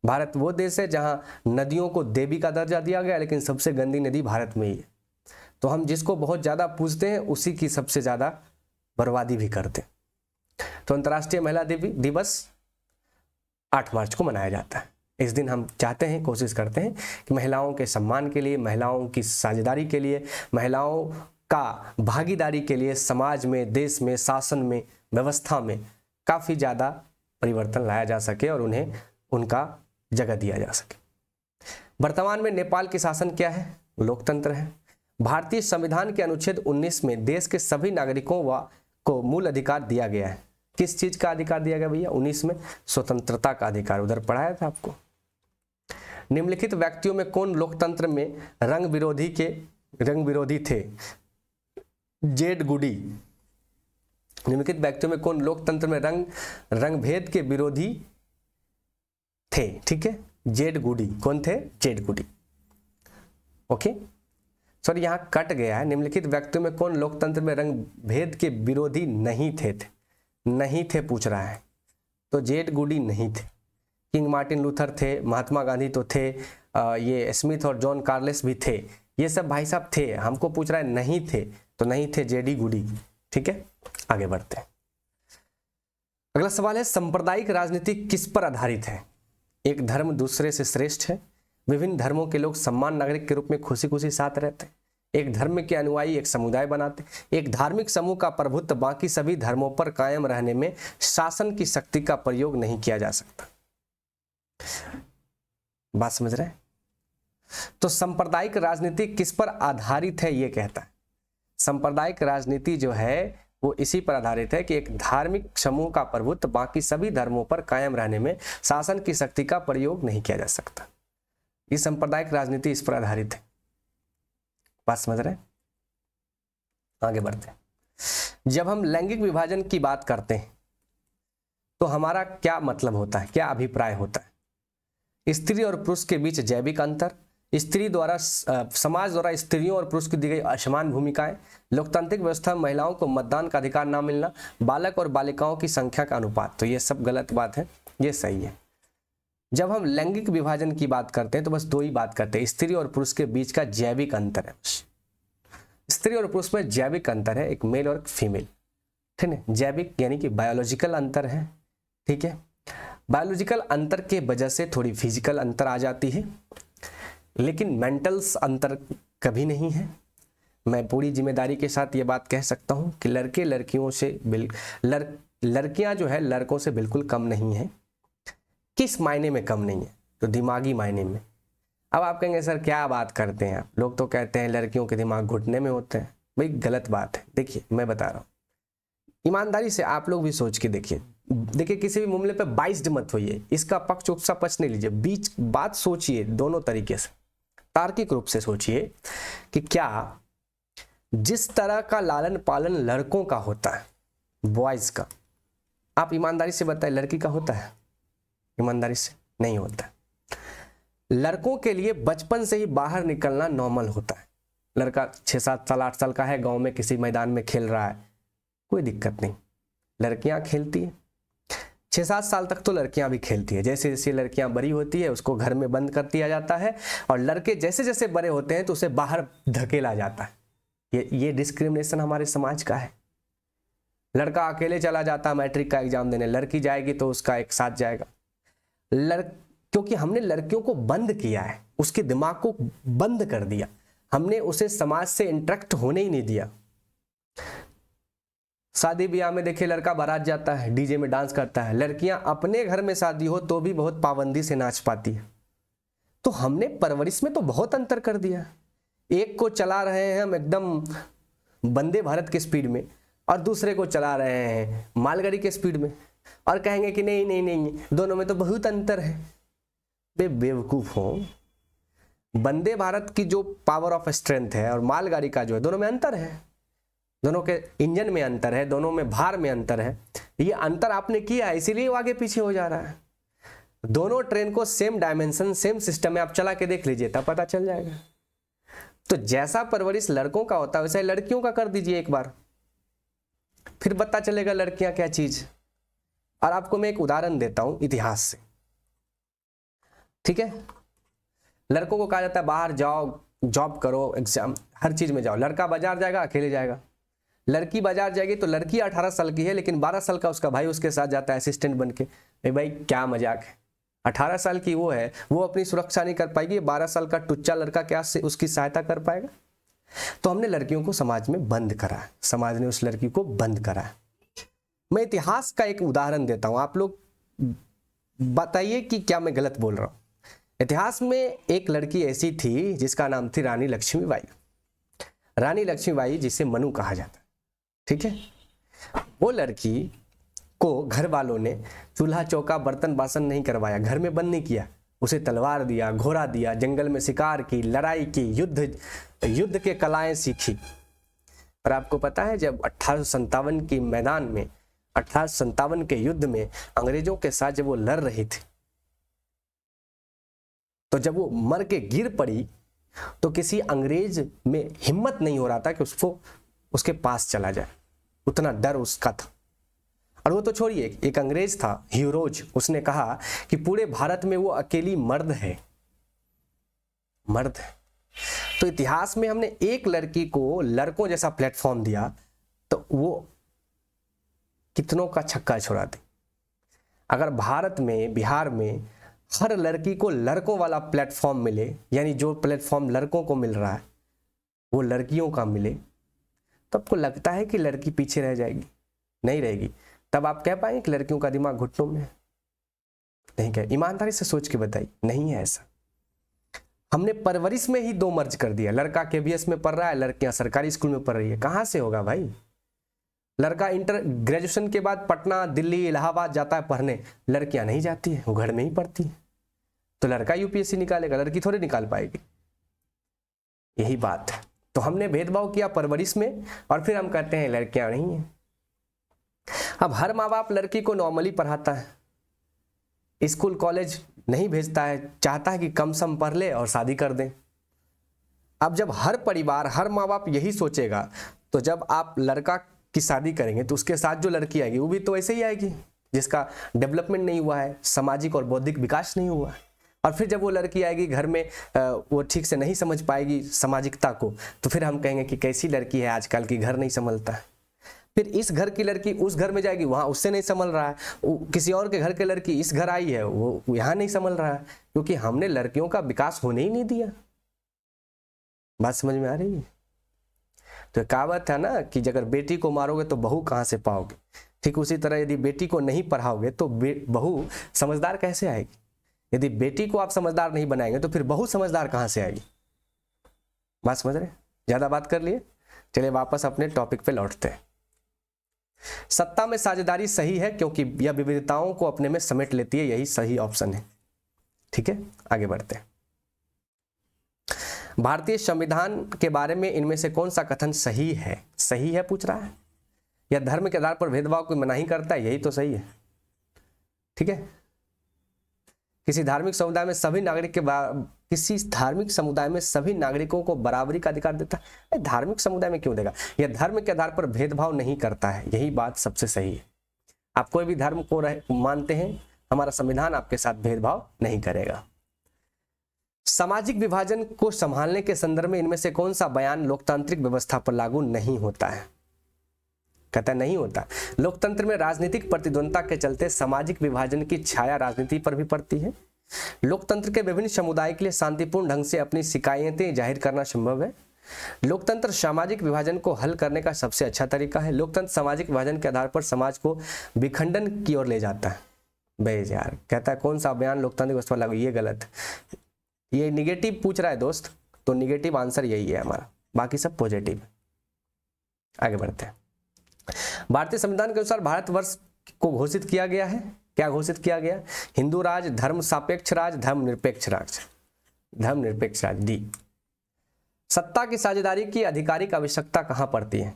S1: भारत वो देश है जहां नदियों को देवी का दर्जा दिया गया, लेकिन सबसे गंदी नदी भारत में ही है। तो हम जिसको बहुत ज़्यादा पूजते हैं, उसी की सबसे ज़्यादा बर्बादी भी करते हैं। तो अंतर्राष्ट्रीय महिला दिवस 8 मार्च को मनाया जाता है। इस दिन हम चाहते हैं, कोशिश करते हैं कि महिलाओं के सम्मान के लिए, महिलाओं की साझेदारी के लिए, महिलाओं का भागीदारी के लिए समाज में, देश में, शासन में, व्यवस्था में काफ़ी ज़्यादा परिवर्तन लाया जा सके और उन्हें उनका जगह दिया जा सके। वर्तमान में नेपाल के शासन क्या है? लोकतंत्र है। भारतीय संविधान के अनुच्छेद 19 में देश के सभी नागरिकों को मूल अधिकार दिया गया है। किस चीज का अधिकार दिया गया भैया? 19 में स्वतंत्रता का अधिकार, उधर पढ़ाया था आपको। निम्नलिखित व्यक्तियों में कौन लोकतंत्र में रंग विरोधी थे? जेड गुडी। निम्नलिखित व्यक्तियों में कौन लोकतंत्र में रंग भेद के विरोधी थे? ठीक है, जेड गुडी। कौन थे? जेड गुडी। ओके, सॉरी यहां कट गया है। निम्नलिखित व्यक्तियों में कौन लोकतंत्र में रंग भेद के विरोधी नहीं थे पूछ रहा है, तो जेड गुडी नहीं थे। किंग मार्टिन लूथर थे, महात्मा गांधी तो थे, ये स्मिथ और जॉन कार्लेस भी थे, ये सब भाई साहब थे। हमको पूछ रहा है नहीं थे, तो नहीं थे जेडी गुडी, ठीक है। आगे बढ़ते हैं, अगला सवाल है सांप्रदायिक राजनीति किस पर आधारित है? एक धर्म दूसरे से श्रेष्ठ है, विभिन्न धर्मों के लोग सम्मान नागरिक के रूप में खुशी खुशी साथ रहते हैं, एक धर्म के अनुयायी एक समुदाय बनाते, एक धार्मिक समूह का प्रभुत्व बाकी सभी धर्मों पर कायम रहने में शासन की शक्ति का प्रयोग नहीं किया जा सकता। बात समझ रहे हैं? तो सांप्रदायिक राजनीति किस पर आधारित है ये कहता है। सांप्रदायिक राजनीति जो है वो इसी पर आधारित है कि एक धार्मिक समूह का प्रभुत्व बाकी सभी धर्मों पर कायम रहने में शासन की शक्ति का प्रयोग नहीं किया जा सकता। ये सांप्रदायिक राजनीति इस पर आधारित है। बात समझ रहे हैं? आगे बढ़ते हैं। जब हम लैंगिक विभाजन की बात करते हैं तो हमारा क्या मतलब होता है, क्या अभिप्राय होता है? स्त्री और पुरुष के बीच जैविक अंतर, स्त्री द्वारा समाज द्वारा स्त्रियों और पुरुष की दी गई असमान भूमिकाएं, लोकतांत्रिक व्यवस्था में महिलाओं को मतदान का अधिकार न मिलना, बालक और बालिकाओं की संख्या का अनुपात। तो ये सब गलत बात है, ये सही है। जब हम लैंगिक विभाजन की बात करते हैं तो बस दो ही बात करते हैं, स्त्री और पुरुष के बीच का जैविक अंतर है। स्त्री और पुरुष में जैविक अंतर है, एक मेल और एक फीमेल, ठीक है। जैविक यानी कि बायोलॉजिकल अंतर है, ठीक है। बायोलॉजिकल अंतर के वजह से थोड़ी फिजिकल अंतर आ जाती है, लेकिन मेंटल्स अंतर कभी नहीं है। मैं पूरी जिम्मेदारी के साथ ये बात कह सकता हूँ कि लड़के लड़कियों से लड़कियां जो है लड़कों से बिल्कुल कम नहीं है। किस मायने में कम नहीं है? तो दिमागी मायने में। अब आप कहेंगे सर क्या बात करते हैं आप, लोग तो कहते हैं लड़कियों के दिमाग घुटने में होते हैं। भाई गलत बात है। देखिए मैं बता रहा हूँ, ईमानदारी से आप लोग भी सोच के देखिए किसी भी मामले पे बाइस्ड मत होइए, इसका पक्ष उपसा पक्ष नहीं लीजिए, बीच बात सोचिए दोनों तरीके से, तार्किक रूप से सोचिए कि क्या जिस तरह का लालन पालन लड़कों का होता है, बॉयज का, आप ईमानदारी से बताएं लड़की का होता है? ईमानदारी से नहीं होता। लड़कों के लिए बचपन से ही बाहर निकलना नॉर्मल होता है। लड़का 6-7 साल 8 साल का है, गांव में किसी मैदान में खेल रहा है, कोई दिक्कत नहीं। लड़कियां खेलती है 6-7 साल तक, तो लड़कियां भी खेलती है। जैसे जैसे लड़कियां बड़ी होती है उसको घर में बंद कर दिया जाता है, और लड़के जैसे जैसे बड़े होते हैं तो उसे बाहर धकेला जाता है। ये डिस्क्रिमिनेशन हमारे समाज का है। लड़का अकेले चला जाता है मैट्रिक का एग्जाम देने, लड़की जाएगी तो उसका एक साथ जाएगा। क्योंकि हमने लड़कियों को बंद किया है, उसके दिमाग को बंद कर दिया, हमने उसे समाज से इंटरेक्ट होने ही नहीं दिया। शादी ब्याह में देखिए लड़का बारात जाता है, डीजे में डांस करता है, लड़कियां अपने घर में शादी हो तो भी बहुत पाबंदी से नाच पाती है। तो हमने परवरिश में तो बहुत अंतर कर दिया। एक को चला रहे हैं हम एकदम वंदे भारत के स्पीड में, और दूसरे को चला रहे हैं मालगाड़ी के स्पीड में, और कहेंगे कि नहीं नहीं नहीं दोनों में तो बहुत अंतर है। बेवकूफ हो, वंदे भारत की जो पावर ऑफ स्ट्रेंथ है और मालगाड़ी का जो है, दोनों में अंतर है, दोनों के इंजन में अंतर है, दोनों में भार में अंतर है। ये अंतर आपने किया है, इसीलिए वो आगे पीछे हो जा रहा है। दोनों ट्रेन को सेम डायमेंशन सेम सिस्टम में आप चला के देख लीजिए, तब पता चल जाएगा। तो जैसा परवरिश लड़कों का होता है वैसा लड़कियों का कर दीजिए एक बार, फिर पता चलेगा लड़कियां क्या चीज। और आपको मैं एक उदाहरण देता हूं इतिहास से, ठीक है। लड़कों को कहा जाता है बाहर जाओ, जॉब करो, एग्जाम, हर चीज में जाओ। लड़का बाजार जाएगा, अकेले जाएगा। लड़की बाजार जाएगी तो लड़की 18 साल की है, लेकिन 12 साल का उसका भाई उसके साथ जाता है असिस्टेंट बन के। भाई क्या मजाक है, 18 साल की वो है, वो अपनी सुरक्षा नहीं कर पाएगी, 12 साल का टुच्चा लड़का क्या से उसकी सहायता कर पाएगा। तो हमने लड़कियों को समाज में बंद करा, समाज ने उस लड़की को बंद करा। मैं इतिहास का एक उदाहरण देता हूं, आप लोग बताइए कि क्या मैं गलत बोल रहा हूं। इतिहास में एक लड़की ऐसी थी जिसका नाम थी रानी लक्ष्मीबाई। रानी लक्ष्मीबाई जिसे मनु कहा जाता है, ठीक है। वो लड़की को घर वालों ने चूल्हा चौका बर्तन बासन नहीं करवाया, घर में बंद नहीं किया, उसे तलवार दिया, घोड़ा दिया, जंगल में शिकार की, लड़ाई की, युद्ध के कलाएं सीखी। और आपको पता है जब 1857 की मैदान में, 1857 के युद्ध में अंग्रेजों के साथ जब वो लड़ रही थी, तो जब वो मर के गिर पड़ी तो किसी अंग्रेज में हिम्मत नहीं हो रहा था कि उसको उसके पास चला जाए, उतना डर उसका था। और वो तो छोड़िए, एक अंग्रेज था ह्यूरोज, उसने कहा कि पूरे भारत में वो अकेली मर्द है, मर्द है। तो इतिहास में हमने एक लड़की को लड़कों जैसा प्लेटफॉर्म दिया तो वो कितनों का छक्का छोड़ा दी। अगर भारत में, बिहार में हर लड़की को लड़कों वाला प्लेटफॉर्म मिले, यानी जो प्लेटफॉर्म लड़कों को मिल रहा है वो लड़कियों का मिले, तो आपको लगता है कि लड़की पीछे रह जाएगी? नहीं रहेगी। तब आप कह पाएंगे कि लड़कियों का दिमाग घुटनों में है? नहीं कह, ईमानदारी से सोच के बताइए, नहीं है ऐसा। हमने परवरिश में ही दो मर्ज कर दिया, लड़का केबीएस में पढ़ रहा है, लड़कियां सरकारी स्कूल में पढ़ रही है। कहां से होगा भाई? लड़का ग्रेजुएशन के बाद पटना, दिल्ली, इलाहाबाद जाता है पढ़ने, लड़कियां नहीं जाती है, वो घर में ही पढ़ती है। तो लड़का यूपीएससी निकालेगा, लड़की थोड़ी निकाल पाएगी। यही बात है। तो हमने भेदभाव किया परवरिश में, और फिर हम कहते हैं लड़कियां नहीं है। अब हर माँ बाप लड़की को नॉर्मली पढ़ाता है, स्कूल कॉलेज नहीं भेजता है, चाहता है कि कम सम पढ़ ले और शादी कर दें। अब जब हर परिवार, हर माँ बाप यही सोचेगा, तो जब आप लड़का की शादी करेंगे तो उसके साथ जो लड़की आएगी वो भी तो ऐसे ही आएगी, जिसका डेवलपमेंट नहीं हुआ है, सामाजिक और बौद्धिक विकास नहीं हुआ है। और फिर जब वो लड़की आएगी घर में, वो ठीक से नहीं समझ पाएगी सामाजिकता को, तो फिर हम कहेंगे कि कैसी लड़की है आजकल की, घर नहीं संभलता है। फिर इस घर की लड़की उस घर में जाएगी, वहां उससे नहीं संभल रहा है। किसी और के घर की लड़की इस घर आई है, वो यहाँ नहीं संभल रहा है, क्योंकि हमने लड़कियों का विकास होने ही नहीं दिया। बात समझ में आ रही है? तो कहावत है ना कि अगर बेटी को मारोगे तो बहू कहाँ से पाओगे। ठीक उसी तरह यदि बेटी को नहीं पढ़ाओगे तो बहू समझदार कैसे आएगी? यदि बेटी को आप समझदार नहीं बनाएंगे तो फिर बहू समझदार कहाँ से आएगी? बात समझ रहे? ज्यादा बात कर लिए, चलिए वापस अपने टॉपिक पे लौटते हैं। सत्ता में साझेदारी सही है क्योंकि यह विविधताओं को अपने में समेट लेती है, यही सही ऑप्शन है। ठीक है, आगे बढ़ते हैं। भारतीय संविधान के बारे में इनमें से कौन सा कथन सही है? सही है पूछ रहा है, या धर्म के आधार पर भेदभाव को मनाही करता है? यही तो सही है। ठीक है, किसी धार्मिक समुदाय में सभी नागरिक के किसी धार्मिक समुदाय में सभी नागरिकों को बराबरी का अधिकार देता है। धार्मिक समुदाय में क्यों देगा? यह धर्म के आधार पर भेदभाव नहीं करता है, यही बात सबसे सही है। आप कोई भी धर्म को मानते हैं, हमारा संविधान आपके साथ भेदभाव नहीं करेगा। सामाजिक विभाजन को संभालने के संदर्भ में इनमें से कौन सा बयान लोकतांत्रिक व्यवस्था पर लागू नहीं होता है? कहता नहीं होता। लोकतंत्र में राजनीतिक प्रतिद्वंदता के चलते सामाजिक विभाजन की छाया राजनीति पर भी पड़ती है। लोकतंत्र के विभिन्न समुदाय के लिए शांतिपूर्ण ढंग से अपनी शिकायतें जाहिर करना संभव है। लोकतंत्र सामाजिक विभाजन को हल करने का सबसे अच्छा तरीका है। लोकतंत्र सामाजिक विभाजन के आधार पर समाज को विखंडन की ओर ले जाता है। बेज यार, कहता है कौन सा बयान लोकतांत्रिक व्यवस्था लागू? ये गलत, ये निगेटिव पूछ रहा है दोस्त, तो निगेटिव आंसर यही है हमारा, बाकी सब पॉजिटिव। आगे बढ़ते हैं। भारतीय संविधान के अनुसार भारतवर्ष को घोषित किया गया है, क्या घोषित किया गया? हिंदू राज, धर्म सापेक्ष राज, धर्मनिरपेक्ष राज। धर्मनिरपेक्ष राज डी। सत्ता की साझेदारी की आधिकारिक आवश्यकता कहां पड़ती है?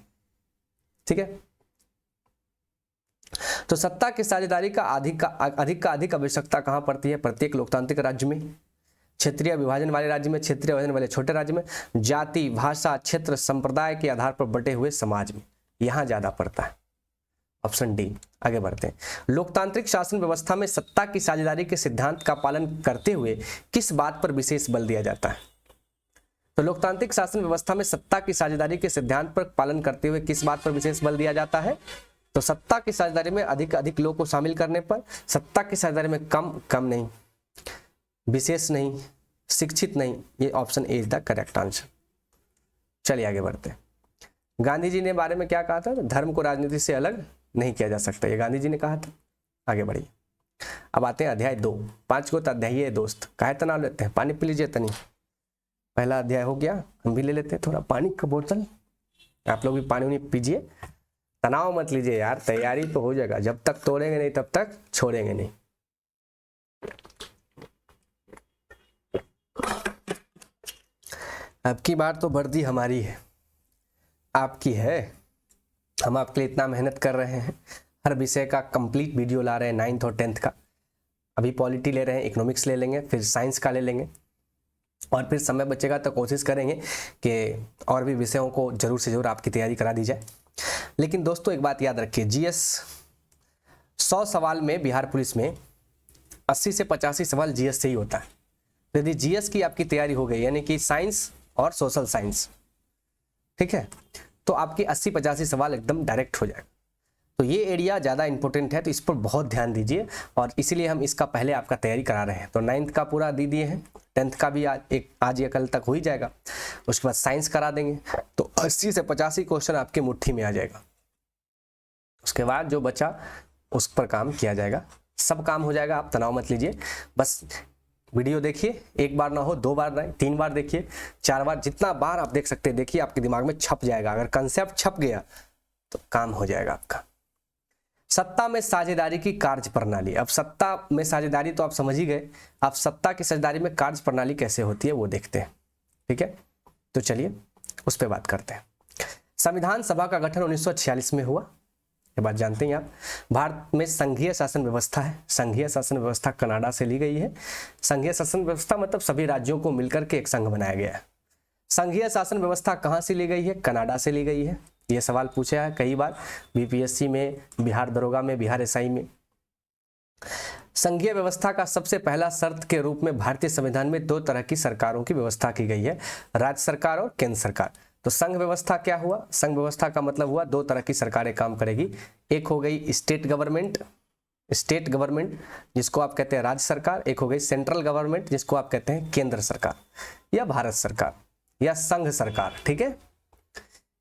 S1: ठीक है, तो सत्ता की साझेदारी का अधिक आवश्यकता कहां पड़ती है? प्रत्येक लोकतांत्रिक राज्य में, क्षेत्रीय विभाजन वाले राज्य में, क्षेत्रीय विभाजन वाले छोटे राज्य में, जाति, भाषा, क्षेत्र, संप्रदाय के आधार पर बटे हुए समाज में, यहां ज्यादा पड़ता है। Option D. आगे बढ़ते हैं। लोकतांत्रिक शासन व्यवस्था में सत्ता की साझेदारी के सिद्धांत का पालन करते हुए किस बात पर विशेष बल दिया जाता है? तो लोकतांत्रिक शासन व्यवस्था में सत्ता की साझेदारी के सिद्धांत पर पालन करते हुए किस बात पर विशेष बल दिया जाता है? तो सत्ता की साझेदारी में अधिक लोग को शामिल करने पर, सत्ता की साझेदारी में कम नहीं, विशेष नहीं, शिक्षित नहीं। ये option A is the correct answer. चलिए आगे बढ़ते हैं। गांधी जी ने बारे में क्या कहा था? धर्म को राजनीति से अलग नहीं किया जा सकता, ये गांधी जी ने कहा था। आगे बढ़िए। अब आते हैं अध्याय 2। 5 को तो अध्याय है दोस्त, काहे तनाव लेते हैं? पानी पी लीजिए तनी। पहला अध्याय हो गया, हम भी ले लेते हैं थोड़ा पानी का बोतल। आप लोग भी पानी पीजिए, तनाव मत लीजिए यार, तैयारी तो हो जाएगा। जब तक तोड़ेंगे नहीं तब तक छोड़ेंगे नहीं। अब की बार तो वर्दी हमारी है, आपकी है। हम आपके लिए इतना मेहनत कर रहे हैं, हर विषय का कंप्लीट वीडियो ला रहे हैं, 9th और 10th का। अभी पॉलिटी ले रहे हैं, इकोनॉमिक्स ले लेंगे, फिर साइंस का ले लेंगे, और फिर समय बचेगा तो कोशिश करेंगे कि और भी विषयों को जरूर से जरूर आपकी तैयारी करा दी जाए। लेकिन दोस्तों एक बात याद रखिए, जीएस 100 सवाल में बिहार पुलिस में 80 से 85 सवाल जीएस से ही होता है। तो यदि जीएस की आपकी तैयारी हो गई, यानी कि साइंस और सोशल साइंस, ठीक है, तो आपके 80-85 सवाल एकदम डायरेक्ट हो जाएगा। तो ये एरिया ज़्यादा इंपॉर्टेंट है, तो इस पर बहुत ध्यान दीजिए, और इसीलिए हम इसका पहले आपका तैयारी करा रहे हैं। तो 9th का पूरा दे दिए हैं, 10th का भी आज या कल तक हो ही जाएगा। उसके बाद साइंस करा देंगे, तो 80 से 85 क्वेश्चन आपके मुट्ठी में आ जाएगा। उसके बाद जो बचा उस पर काम किया जाएगा, सब काम हो जाएगा, आप तनाव मत लीजिए। बस वीडियो देखिए, एक बार ना हो, 2 बार नहीं, 3 बार देखिए, 4 बार, जितना बार आप देख सकते हैं देखिए, आपके दिमाग में छप जाएगा। अगर कंसेप्ट छप गया तो काम हो जाएगा आपका। सत्ता में साझेदारी की कार्य प्रणाली। अब सत्ता में साझेदारी तो आप समझ ही गए, आप सत्ता की साझेदारी में कार्य प्रणाली कैसे होती है वो देखते हैं। ठीक है, तो चलिए उस पर बात करते हैं। संविधान सभा का गठन 1946 में हुआ, ये बात जानते हैं आप। भारत में संघीय शासन व्यवस्था है। संघीय शासन व्यवस्था कनाडा से ली गई है। संघीय शासन व्यवस्था मतलब सभी राज्यों को मिलकर के एक संघ बनाया गया है। संघीय शासन व्यवस्था कहाँ से ली गई है? कनाडा से ली गई है। ये सवाल पूछा है कई बार, बीपीएससी में, बिहार दरोगा में, बिहार एसआई में। संघीय व्यवस्था का सबसे पहला शर्त के रूप में भारतीय संविधान में 2 तरह की सरकारों की व्यवस्था की गई है, राज्य सरकार और केंद्र सरकार। तो संघ व्यवस्था क्या हुआ? संघ व्यवस्था का मतलब हुआ 2 तरह की सरकारें काम करेगी। एक हो गई स्टेट गवर्नमेंट जिसको आप कहते हैं राज्य सरकार। एक हो गई सेंट्रल गवर्नमेंट जिसको आप कहते हैं केंद्र सरकार या भारत सरकार या संघ सरकार। ठीक है,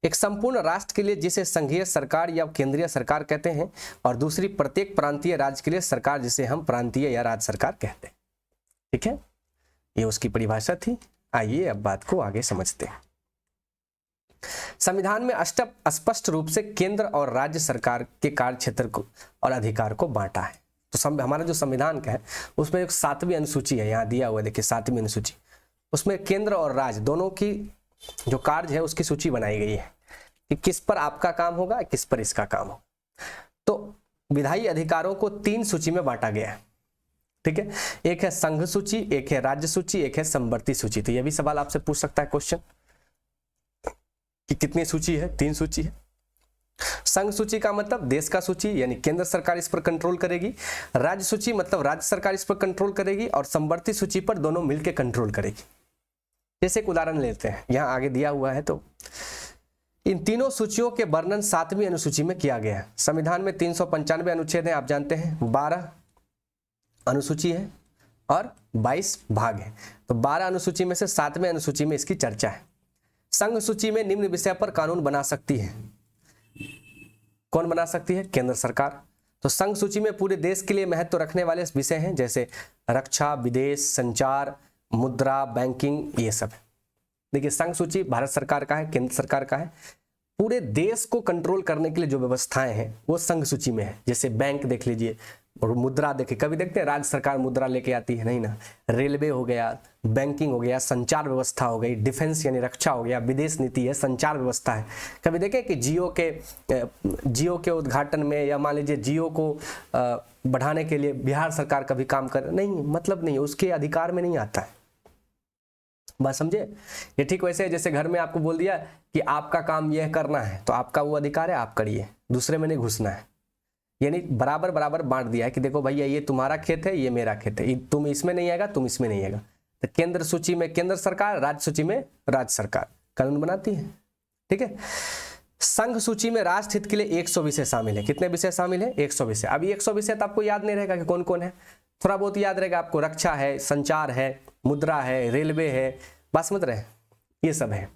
S1: एक संपूर्ण राष्ट्र के लिए जिसे संघीय सरकार या केंद्रीय सरकार कहते हैं, और दूसरी प्रत्येक प्रांतीय राज्य के लिए सरकार जिसे हम प्रांतीय या राज्य सरकार कहते हैं। ठीक है, ये उसकी परिभाषा थी। आइए अब बात को आगे समझते हैं। संविधान में स्पष्ट रूप से केंद्र और राज्य सरकार के कार्य क्षेत्र को और अधिकार को बांटा है। तो हमारा जो संविधान का है उसमें एक 7वीं अनुसूची है, यहाँ दिया हुआ है, देखिए 7वीं अनुसूची। उसमें केंद्र और राज्य दोनों की जो कार्य है उसकी सूची बनाई गई है कि किस पर आपका काम होगा, किस पर इसका काम होगा। तो विधायी अधिकारों को 3 सूची में बांटा गया है। ठीक है, एक है संघ सूची, एक है राज्य सूची, एक है समवर्ती सूची। तो ये भी सवाल आपसे पूछ सकता है क्वेश्चन कि कितनी सूची है, 3 सूची है। संघ सूची का मतलब देश का सूची, यानी केंद्र सरकार इस पर कंट्रोल करेगी। राज्य सूची मतलब राज्य सरकार इस पर कंट्रोल करेगी, और समवर्ती सूची पर दोनों मिलकर कंट्रोल करेगी। जैसे एक उदाहरण लेते हैं, यहां आगे दिया हुआ है, तो इन तीनों सूचियों के वर्णन 7वीं अनुसूची में किया गया है। संविधान में 395 अनुच्छेद है, आप जानते हैं, 12 अनुसूची है और 22 भाग है। तो 12 अनुसूची में से 7वें अनुसूची में इसकी चर्चा है। संघ सूची में निम्न विषय पर कानून बना सकती है। कौन बना सकती है? केंद्र सरकार। तो संघ सूची में पूरे देश के लिए महत्व रखने वाले विषय हैं, जैसे रक्षा, विदेश, संचार, मुद्रा, बैंकिंग, ये सब है। देखिए, संघ सूची भारत सरकार का है, केंद्र सरकार का है। पूरे देश को कंट्रोल करने के लिए जो व्यवस्थाएं हैं वो संघ सूची में है। जैसे बैंक देख लीजिए, और मुद्रा देखिए, कभी देखते हैं राज्य सरकार मुद्रा लेके आती है? नहीं ना। रेलवे हो गया, बैंकिंग हो गया, संचार व्यवस्था हो गई, डिफेंस यानी रक्षा हो गया, विदेश नीति है, संचार व्यवस्था है। कभी देखें कि जियो के उद्घाटन में, या मान लीजिए जियो को बढ़ाने के लिए बिहार सरकार कभी काम कर, नहीं, मतलब नहीं, उसके अधिकार में नहीं आता है। बात समझे? ये ठीक वैसे है जैसे घर में आपको बोल दिया कि आपका काम यह करना है, तो आपका वो अधिकार है, आप करिए, दूसरे में नहीं घुसना है। यानी बराबर बराबर बांट दिया है कि देखो भैया, ये तुम्हारा खेत है, ये मेरा खेत है, तुम इसमें नहीं आएगा, तुम इसमें नहीं आएगा। तो केंद्र सूची में केंद्र सरकार, राज्य सूची में राज्य सरकार कानून बनाती है। ठीक है। संघ सूची में राष्ट्र हित के लिए 100 विषय शामिल है। कितने विषय शामिल है? 100 विषय। अभी 100 विषय तो आपको याद नहीं रहेगा कि कौन कौन है, थोड़ा बहुत याद रहेगा आपको। रक्षा है, संचार है, मुद्रा है, रेलवे है, बात समझ रहे हैं, ये सब है।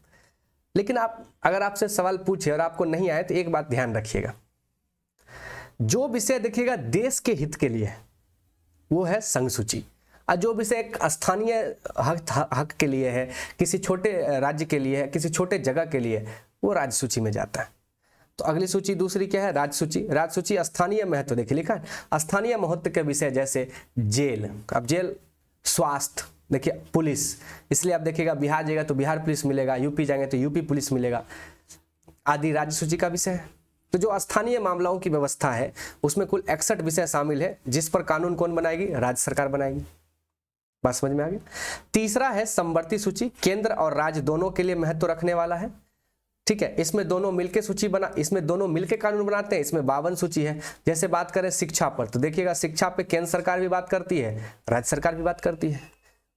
S1: लेकिन आप अगर आपसे सवाल पूछे और आपको नहीं आए तो एक बात ध्यान रखिएगा, जो विषय देखिएगा देश के हित के लिए वो है संघ सूची, और जो विषय एक स्थानीय हक के लिए है, किसी छोटे राज्य के लिए है, किसी छोटे जगह के लिए, वो राज्य सूची में जाता है। तो अगली सूची दूसरी क्या है? राज्य सूची। राज्य सूची स्थानीय महत्व, देखिए लिखा है स्थानीय महत्व के विषय, जैसे जेल। अब जेल, स्वास्थ्य, देखिए पुलिस, इसलिए आप देखिएगा बिहार जाएगा तो बिहार पुलिस मिलेगा, यूपी जाएंगे तो यूपी पुलिस मिलेगा, आदि राज्य सूची का विषय है। तो जो स्थानीय मामलों की व्यवस्था है उसमें कुल 61 विषय शामिल है, जिस पर कानून कौन बनाएगी? राज्य सरकार बनाएगी। बात समझ में आ गया? तीसरा है समवर्ती सूची, केंद्र और राज्य दोनों के लिए महत्व रखने वाला है। ठीक है, इसमें दोनों मिलके सूची बना, इसमें दोनों मिलके कानून बनाते हैं। इसमें 52 सूची है। जैसे बात करें शिक्षा पर, तो देखिएगा शिक्षा पे केंद्र सरकार भी बात करती है, राज्य सरकार भी बात करती है।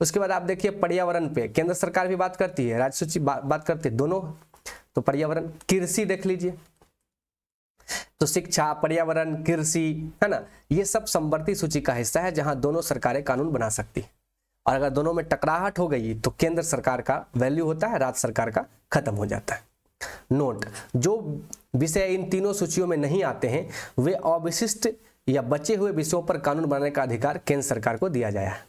S1: उसके बाद आप देखिए पर्यावरण पे केंद्र सरकार भी बात करती है, राज्य सूची बात करती है, दोनों। तो पर्यावरण, कृषि देख लीजिए, तो शिक्षा, पर्यावरण, कृषि, है ना, ये सब समवर्ती सूची का हिस्सा है, जहां दोनों सरकारें कानून बना सकती है। और अगर दोनों में टकराहट हो गई तो केंद्र सरकार का वैल्यू होता है, राज्य सरकार का खत्म हो जाता है। नोट, जो विषय इन तीनों सूचियों में नहीं आते हैं वे अविशिष्ट या बचे हुए विषयों पर कानून बनाने का अधिकार केंद्र सरकार को दिया गया है।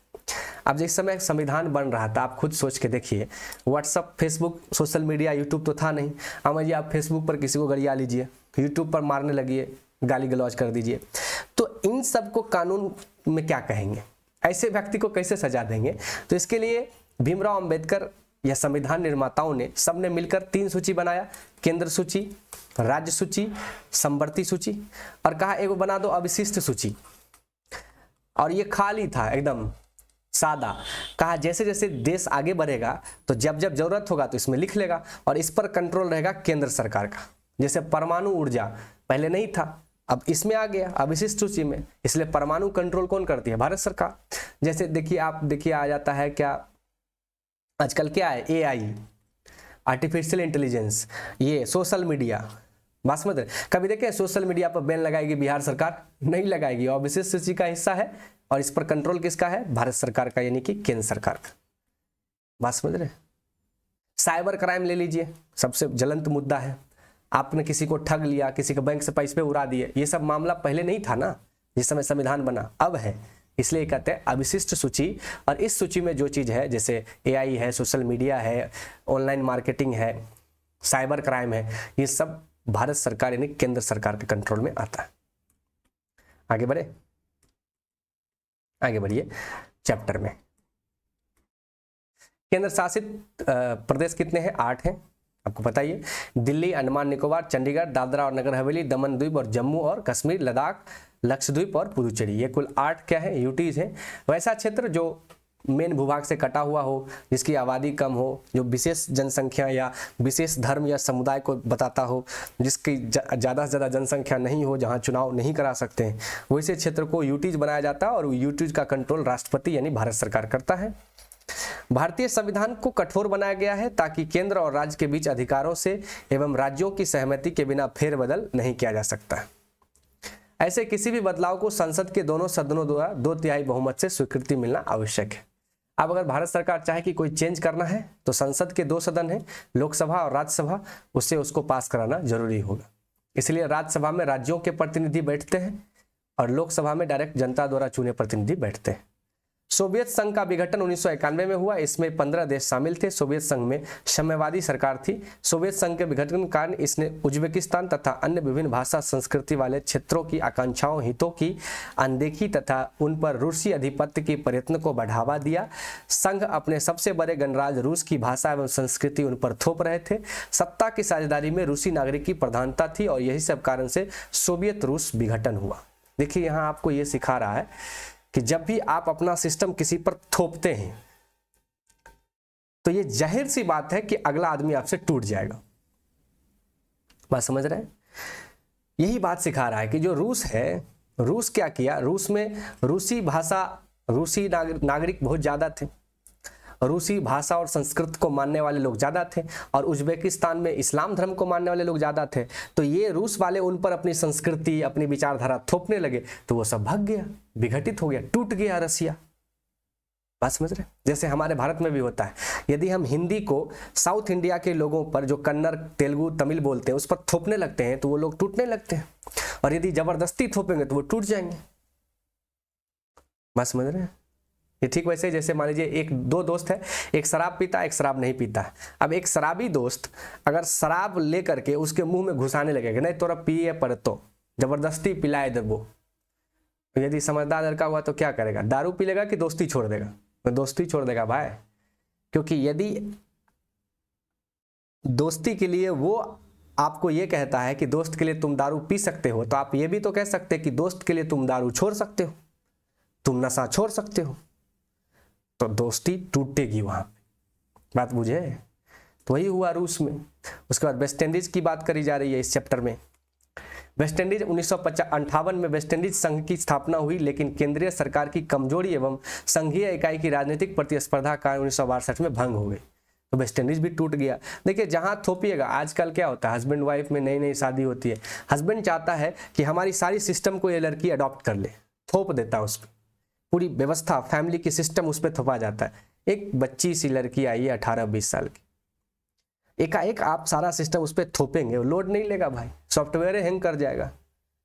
S1: अब जिस समय संविधान बन रहा था, आप खुद सोच के देखिए, WhatsApp, Facebook, social media, YouTube तो था नहीं। अब जी आप फेसबुक पर किसी को गरिया लीजिए, यूट्यूब पर मारने लगिए, गाली गलौज कर दीजिए, तो इन सब को कानून में क्या कहेंगे? ऐसे व्यक्ति को कैसे सजा देंगे? तो इसके लिए भीमराव अंबेडकर या संविधान निर्माताओं ने सबने मिलकर 3 सूची बनाया, केंद्र सूची, राज्य सूची, समवर्ती सूची, और कहा एगो बना दो अविशिष्ट सूची। और ये खाली था, एकदम सादा। कहा जैसे जैसे देश आगे बढ़ेगा तो जब जब जरूरत होगा तो इसमें लिख लेगा, और इस पर कंट्रोल रहेगा केंद्र सरकार का। जैसे परमाणु ऊर्जा पहले नहीं था, अब इसमें आ गया अविशिष्ट सूची में, इसलिए परमाणु कंट्रोल कौन करती है? भारत सरकार। जैसे देखिए, आप देखिए आ जाता है क्या आजकल, क्या है? AI, आर्टिफिशियल इंटेलिजेंस, ये सोशल मीडिया। बात समझ रहे? कभी देखें सोशल मीडिया पर बैन लगाएगी बिहार सरकार? नहीं लगाएगी, और विशेष सूची का हिस्सा है, और इस पर कंट्रोल किसका है? भारत सरकार का, यानी कि केंद्र सरकार का। बात समझ रहे? साइबर क्राइम ले लीजिए, सबसे ज्वलंत मुद्दा है। आपने किसी को ठग लिया, किसी के बैंक से पैसे उड़ा दिए, ये सब मामला पहले नहीं था ना, जिस समय संविधान बना, अब है। इसलिए कहते हैं अविशिष्ट सूची। और इस सूची में जो चीज है, जैसे AI है, सोशल मीडिया है, ऑनलाइन मार्केटिंग है, साइबर क्राइम है, ये सब भारत सरकार यानी केंद्र सरकार के कंट्रोल में आता है। आगे बढ़े, आगे बढ़िए चैप्टर में। केंद्र शासित प्रदेश कितने हैं? 8 हैं। आपको पता ही है, दिल्ली, अंडमान निकोबार, चंडीगढ़, दादरा और नगर हवेली, दमन द्वीप और जम्मू और कश्मीर, लद्दाख, लक्षद्वीप और पुदुचेरी, ये कुल 8 क्या है, यूटीज हैं। वैसा क्षेत्र जो मेन भूभाग से कटा हुआ हो, जिसकी आबादी कम हो, जो विशेष जनसंख्या या विशेष धर्म या समुदाय को बताता हो, जिसकी ज़्यादा से ज़्यादा जनसंख्या नहीं हो, जहां चुनाव नहीं करा सकते हैं, वैसे क्षेत्र को यूटीज बनाया जाता है और यूटीज का कंट्रोल राष्ट्रपति यानी भारत सरकार करता है। भारतीय संविधान को कठोर बनाया गया है ताकि केंद्र और राज्य के बीच अधिकारों से एवं राज्यों की सहमति के बिना फेरबदल नहीं किया जा सकता है। ऐसे किसी भी बदलाव को संसद के दोनों सदनों द्वारा 2/3 बहुमत से स्वीकृति मिलना आवश्यक है। अब अगर भारत सरकार चाहे कि कोई चेंज करना है तो संसद के 2 सदन हैं, लोकसभा और राज्यसभा, उससे उसको पास कराना जरूरी होगा। इसलिए राज्यसभा में राज्यों के प्रतिनिधि बैठते हैं और लोकसभा में डायरेक्ट जनता द्वारा चुने प्रतिनिधि बैठते हैं। सोवियत संघ का विघटन 1991 में हुआ। इसमें 15 देश शामिल थे। सोवियत संघ में साम्यवादी सरकार थी। सोवियत संघ के विघटन के कारण इसने उज्बेकिस्तान तथा अन्य विभिन्न भाषा संस्कृति वाले क्षेत्रों की आकांक्षाओं, हितों की अनदेखी तथा उन पर रूसी अधिपत्य के प्रयत्न को बढ़ावा दिया। संघ अपने सबसे बड़े गणराज्य रूस की भाषा एवं संस्कृति उन पर थोप रहे थे। सत्ता की साझेदारी में रूसी नागरिक की प्रधानता थी और यही सब कारण से सोवियत रूस विघटन हुआ। देखिए यहाँ आपको ये सिखा रहा है कि जब भी आप अपना सिस्टम किसी पर थोपते हैं तो ये जाहिर सी बात है कि अगला आदमी आपसे टूट जाएगा। बात समझ रहे हैं? यही बात सिखा रहा है कि जो रूस है, रूस क्या किया, रूस में रूसी भाषा, रूसी नागरिक बहुत ज्यादा थे, रूसी भाषा और संस्कृत को मानने वाले लोग ज्यादा थे और उज्बेकिस्तान में इस्लाम धर्म को मानने वाले लोग ज्यादा थे। तो ये रूस वाले उन पर अपनी संस्कृति, अपनी विचारधारा थोपने लगे तो वो सब भाग गया, विघटित हो गया, टूट गया रसिया। बात समझ रहे? जैसे हमारे भारत में भी होता है, यदि हम हिंदी को साउथ इंडिया के लोगों पर जो कन्नड़, तेलुगु, तमिल बोलते हैं उस पर थोपने लगते हैं तो वो लोग टूटने लगते हैं, और यदि जबरदस्ती थोपेंगे तो वो टूट जाएंगे। बात समझ रहे हैं? ये ठीक वैसे जैसे मान लीजिए एक दो दोस्त है, एक शराब पीता है, एक शराब नहीं पीता है। अब एक शराबी दोस्त अगर शराब लेकर के उसके मुंह में घुसाने लगेगा, नहीं तोरा पिए पर, तो जबरदस्ती पिलाए दे वो, यदि समझदार लड़का हुआ तो क्या करेगा, दारू पी लेगा कि दोस्ती छोड़ देगा? तो दोस्ती छोड़ देगा भाई, क्योंकि यदि दोस्ती के लिए वो आपको ये कहता है कि दोस्त के लिए तुम दारू पी सकते हो, तो आप ये भी तो कह सकते हैं कि दोस्त के लिए तुम दारू छोड़ सकते हो, तुम नशा छोड़ सकते हो, तो दोस्ती टूटेगी वहां पे। बात बुझे? तो वही हुआ रूस में। उसके बाद वेस्ट इंडीज की बात करी जा रही है इस चैप्टर में। वेस्ट इंडीज 1958 में वेस्ट इंडीज संघ की स्थापना हुई, लेकिन केंद्रीय सरकार की कमजोरी एवं संघीय इकाई की राजनीतिक प्रतिस्पर्धा कारण 1962 में भंग हो गई, तो वेस्ट इंडीज भी टूट गया। देखिए जहां थोपिएगा, आजकल क्या होता है, हस्बैंड वाइफ में नई नई शादी होती है, हस्बैंड चाहता है कि हमारी सारी सिस्टम को ये लड़की अडॉप्ट कर ले, थोप देता है उस पर, पूरी व्यवस्था, फैमिली की सिस्टम उस पर थोपा जाता है। एक बच्ची सी लड़की आई है 18-20 साल की, एकाएक आप सारा सिस्टम उस पर थोपेंगे, वो लोड नहीं लेगा भाई, सॉफ्टवेयर हैंग कर जाएगा,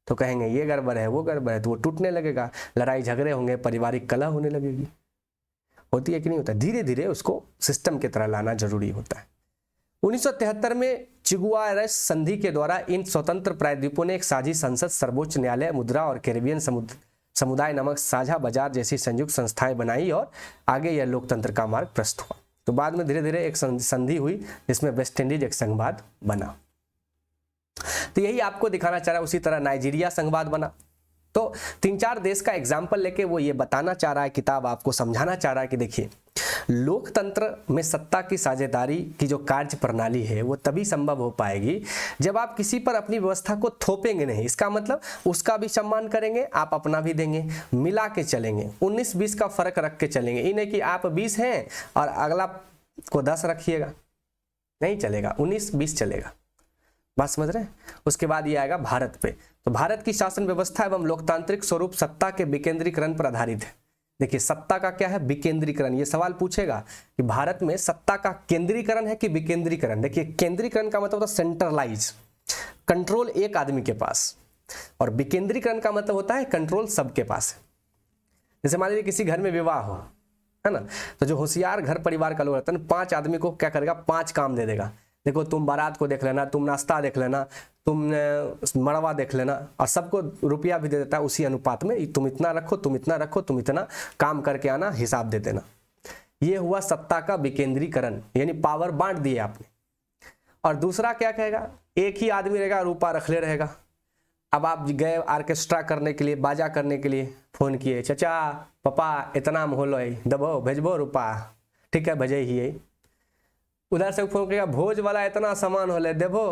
S1: तो कहेंगे ये गड़बड़ है, वो गड़बड़ है, तो वो टूटने लगेगा, लड़ाई झगड़े होंगे, पारिवारिक कलह होने लगेगी। होती है कि नहीं होता? धीरे धीरे उसको सिस्टम की तरह लाना जरूरी होता है। 1973 में चिगुआरेस संधि के द्वारा इन स्वतंत्र प्रायद्वीपों ने एक साझी संसद, सर्वोच्च न्यायालय, मुद्रा और कैरिबियन समुदाय नामक साझा बाजार जैसी संयुक्त संस्थाएं बनाई और आगे यह लोकतंत्र का मार्ग प्रशस्त हुआ। तो बाद में धीरे धीरे एक संधि हुई जिसमें वेस्ट इंडीज एक संघवाद बना। तो यही आपको दिखाना चाह रहा है। उसी तरह नाइजीरिया संघवाद बना। तो 3-4 देश का एग्जाम्पल लेके वो ये बताना चाह रहा है, किताब आपको समझाना चाह रहा है कि देखिए लोकतंत्र में सत्ता की साझेदारी की जो कार्य प्रणाली है वो तभी संभव हो पाएगी जब आप किसी पर अपनी व्यवस्था को थोपेंगे नहीं। इसका मतलब उसका भी सम्मान करेंगे, आप अपना भी देंगे, मिला के चलेंगे, 19-20 का फर्क रख के चलेंगे। ये नहीं कि आप 20 हैं और अगला को 10 रखिएगा, नहीं चलेगा, 19-20 चलेगा। बात समझ रहे हैं? उसके बाद ये आएगा भारत पे। तो भारत की शासन व्यवस्था एवं लोकतांत्रिक स्वरूप सत्ता के विकेंद्रीकरण पर आधारित है। देखिए सत्ता का क्या है? विकेंद्रीकरण। ये सवाल पूछेगा कि भारत में सत्ता का केंद्रीकरण है कि विकेंद्रीकरण। देखिए केंद्रीकरण का मतलब होता है सेंट्रलाइज, कंट्रोल एक आदमी के पास, और विकेंद्रीकरण का मतलब होता है कंट्रोल सबके पास है। जैसे मान लीजिए किसी घर में विवाह हो, है ना, तो जो होशियार घर परिवार का लोग रहता है ना, 5 आदमी को क्या करेगा? 5 काम दे देगा। देखो तुम बारात को देख लेना, तुम नाश्ता देख लेना, तुम मड़वा देख लेना, और सबको रुपया भी दे देता है उसी अनुपात में, तुम इतना रखो, तुम इतना रखो, तुम इतना काम करके आना, हिसाब दे देना। ये हुआ सत्ता का विकेंद्रीकरण, यानी पावर बांट दिए आपने। और दूसरा क्या कहेगा, एक ही आदमी रहेगा, रूपा रखले रहेगा। अब आप गए ऑर्केस्ट्रा करने के लिए, बाजा करने के लिए, फोन किए, चाचा पापा इतना में होलो दबो भेजबो रूपा, ठीक है भेजे ही है। उधर से फोन करेगा भोज वाला इतना सामान होले देबो,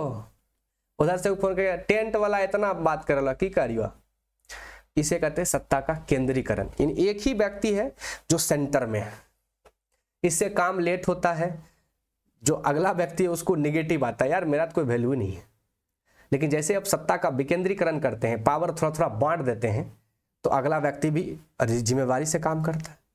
S1: उधर से फोन करेगा टेंट वाला इतना बात करला की करियो। इसे कहते हैं सत्ता का केंद्रीकरण। इन एक ही व्यक्ति है जो सेंटर में है, इससे काम लेट होता है, जो अगला व्यक्ति है उसको निगेटिव आता है, यार मेरा तो कोई वैल्यू नहीं है। लेकिन जैसे अब सत्ता का विकेंद्रीकरण करते हैं, पावर थोड़ा थोड़ा बांट देते हैं, तो अगला व्यक्ति भी जिम्मेवारी से काम करता है।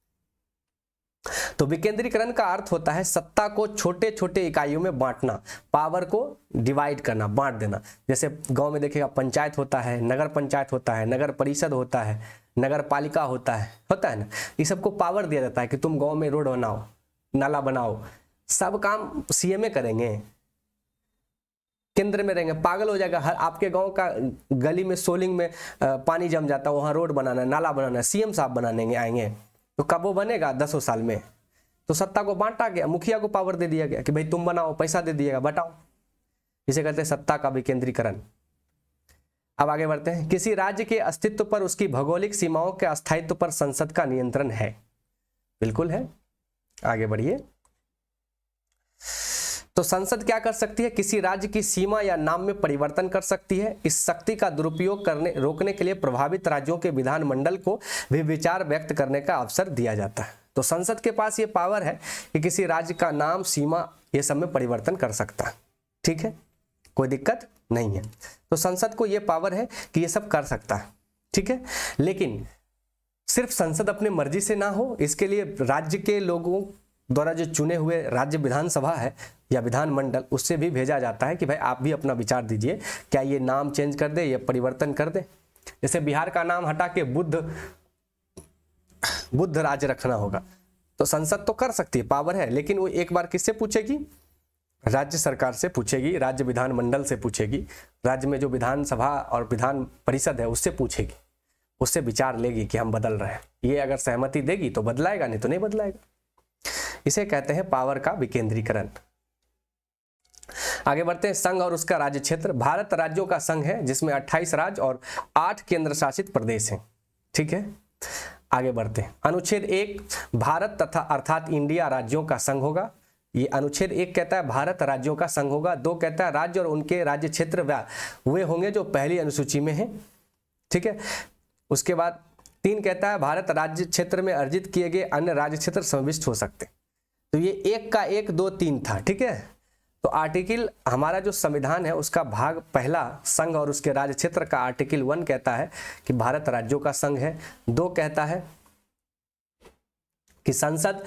S1: तो विकेंद्रीकरण का अर्थ होता है सत्ता को छोटे छोटे इकाइयों में बांटना, पावर को डिवाइड करना, बांट देना। जैसे गांव में देखिएगा पंचायत होता है, नगर पंचायत होता है, नगर परिषद होता है, नगर पालिका होता है ना। ये सबको पावर दिया जाता है कि तुम गांव में रोड बनाओ, नाला बनाओ, सब काम सीएम करेंगे, केंद्र में रहेंगे। पागल हो जाएगा, हर आपके गांव का गली में सोलिंग में पानी जम जाता है, वहां रोड बनाना है, नाला बनाना है, सीएम साहब बनाने आएंगे, तो कब वो बनेगा, 10 साल में। तो सत्ता को बांटा गया, मुखिया को पावर दे दिया गया कि भाई तुम बनाओ, पैसा दे दिएगा, बताओ। इसे कहते हैं सत्ता का विकेंद्रीकरण। अब आगे बढ़ते हैं। किसी राज्य के अस्तित्व पर उसकी भौगोलिक सीमाओं के अस्थायित्व पर संसद का नियंत्रण है। बिल्कुल है, आगे बढ़िए। तो संसद क्या कर सकती है, किसी राज्य की सीमा या नाम में परिवर्तन कर सकती है। इस शक्ति का दुरुपयोग रोकने के लिए प्रभावित राज्यों के विधानमंडल को भी विचार व्यक्त करने का अवसर दिया जाता है। तो संसद के पास ये पावर है कि किसी राज्य का नाम, सीमा, ये सब में परिवर्तन कर सकता है, ठीक है, कोई दिक्कत नहीं है। तो संसद को ये पावर है कि ये सब कर सकता है, ठीक है। लेकिन सिर्फ संसद अपने मर्जी से ना हो, इसके लिए राज्य के लोगों द्वारा जो चुने हुए राज्य विधानसभा है या विधानमंडल, उससे भी भेजा जाता है कि भाई आप भी अपना विचार दीजिए, क्या ये नाम चेंज कर दे, ये परिवर्तन कर दे। जैसे बिहार का नाम हटा के बुद्ध राज्य रखना होगा, तो संसद तो कर सकती है, पावर है, लेकिन वो एक बार किससे पूछेगी, राज्य सरकार से पूछेगी, राज्य विधानमंडल से पूछेगी, राज्य में जो विधानसभा और विधान परिषद है उससे पूछेगी, उससे विचार लेगी कि हम बदल रहे हैं। ये अगर सहमति देगी तो बदलाएगा, नहीं तो नहीं बदलाएगा। इसे कहते हैं पावर का विकेंद्रीकरण। आगे बढ़ते हैं। संघ और उसका राज्य क्षेत्र। भारत राज्यों का संघ है जिसमें 28 राज्य और 8 केंद्र शासित प्रदेश हैं, ठीक है। आगे बढ़ते हैं। अनुच्छेद 1 भारत तथा अर्थात इंडिया राज्यों का संघ होगा। ये अनुच्छेद 1 कहता है भारत राज्यों का संघ होगा। 2 कहता है राज्य और उनके राज्य क्षेत्र वे होंगे जो पहली अनुसूची में हैं, ठीक है। उसके बाद 3 कहता है भारत राज्य क्षेत्र में अर्जित किए गए अन्य राज्य क्षेत्र समाविष्ट हो सकते। तो ये 1 का 1 2 3 था, ठीक है। तो आर्टिकल, हमारा जो संविधान है उसका भाग पहला संघ और उसके राज्य क्षेत्र का आर्टिकल 1 कहता है कि भारत राज्यों का संघ है। 2 कहता है कि संसद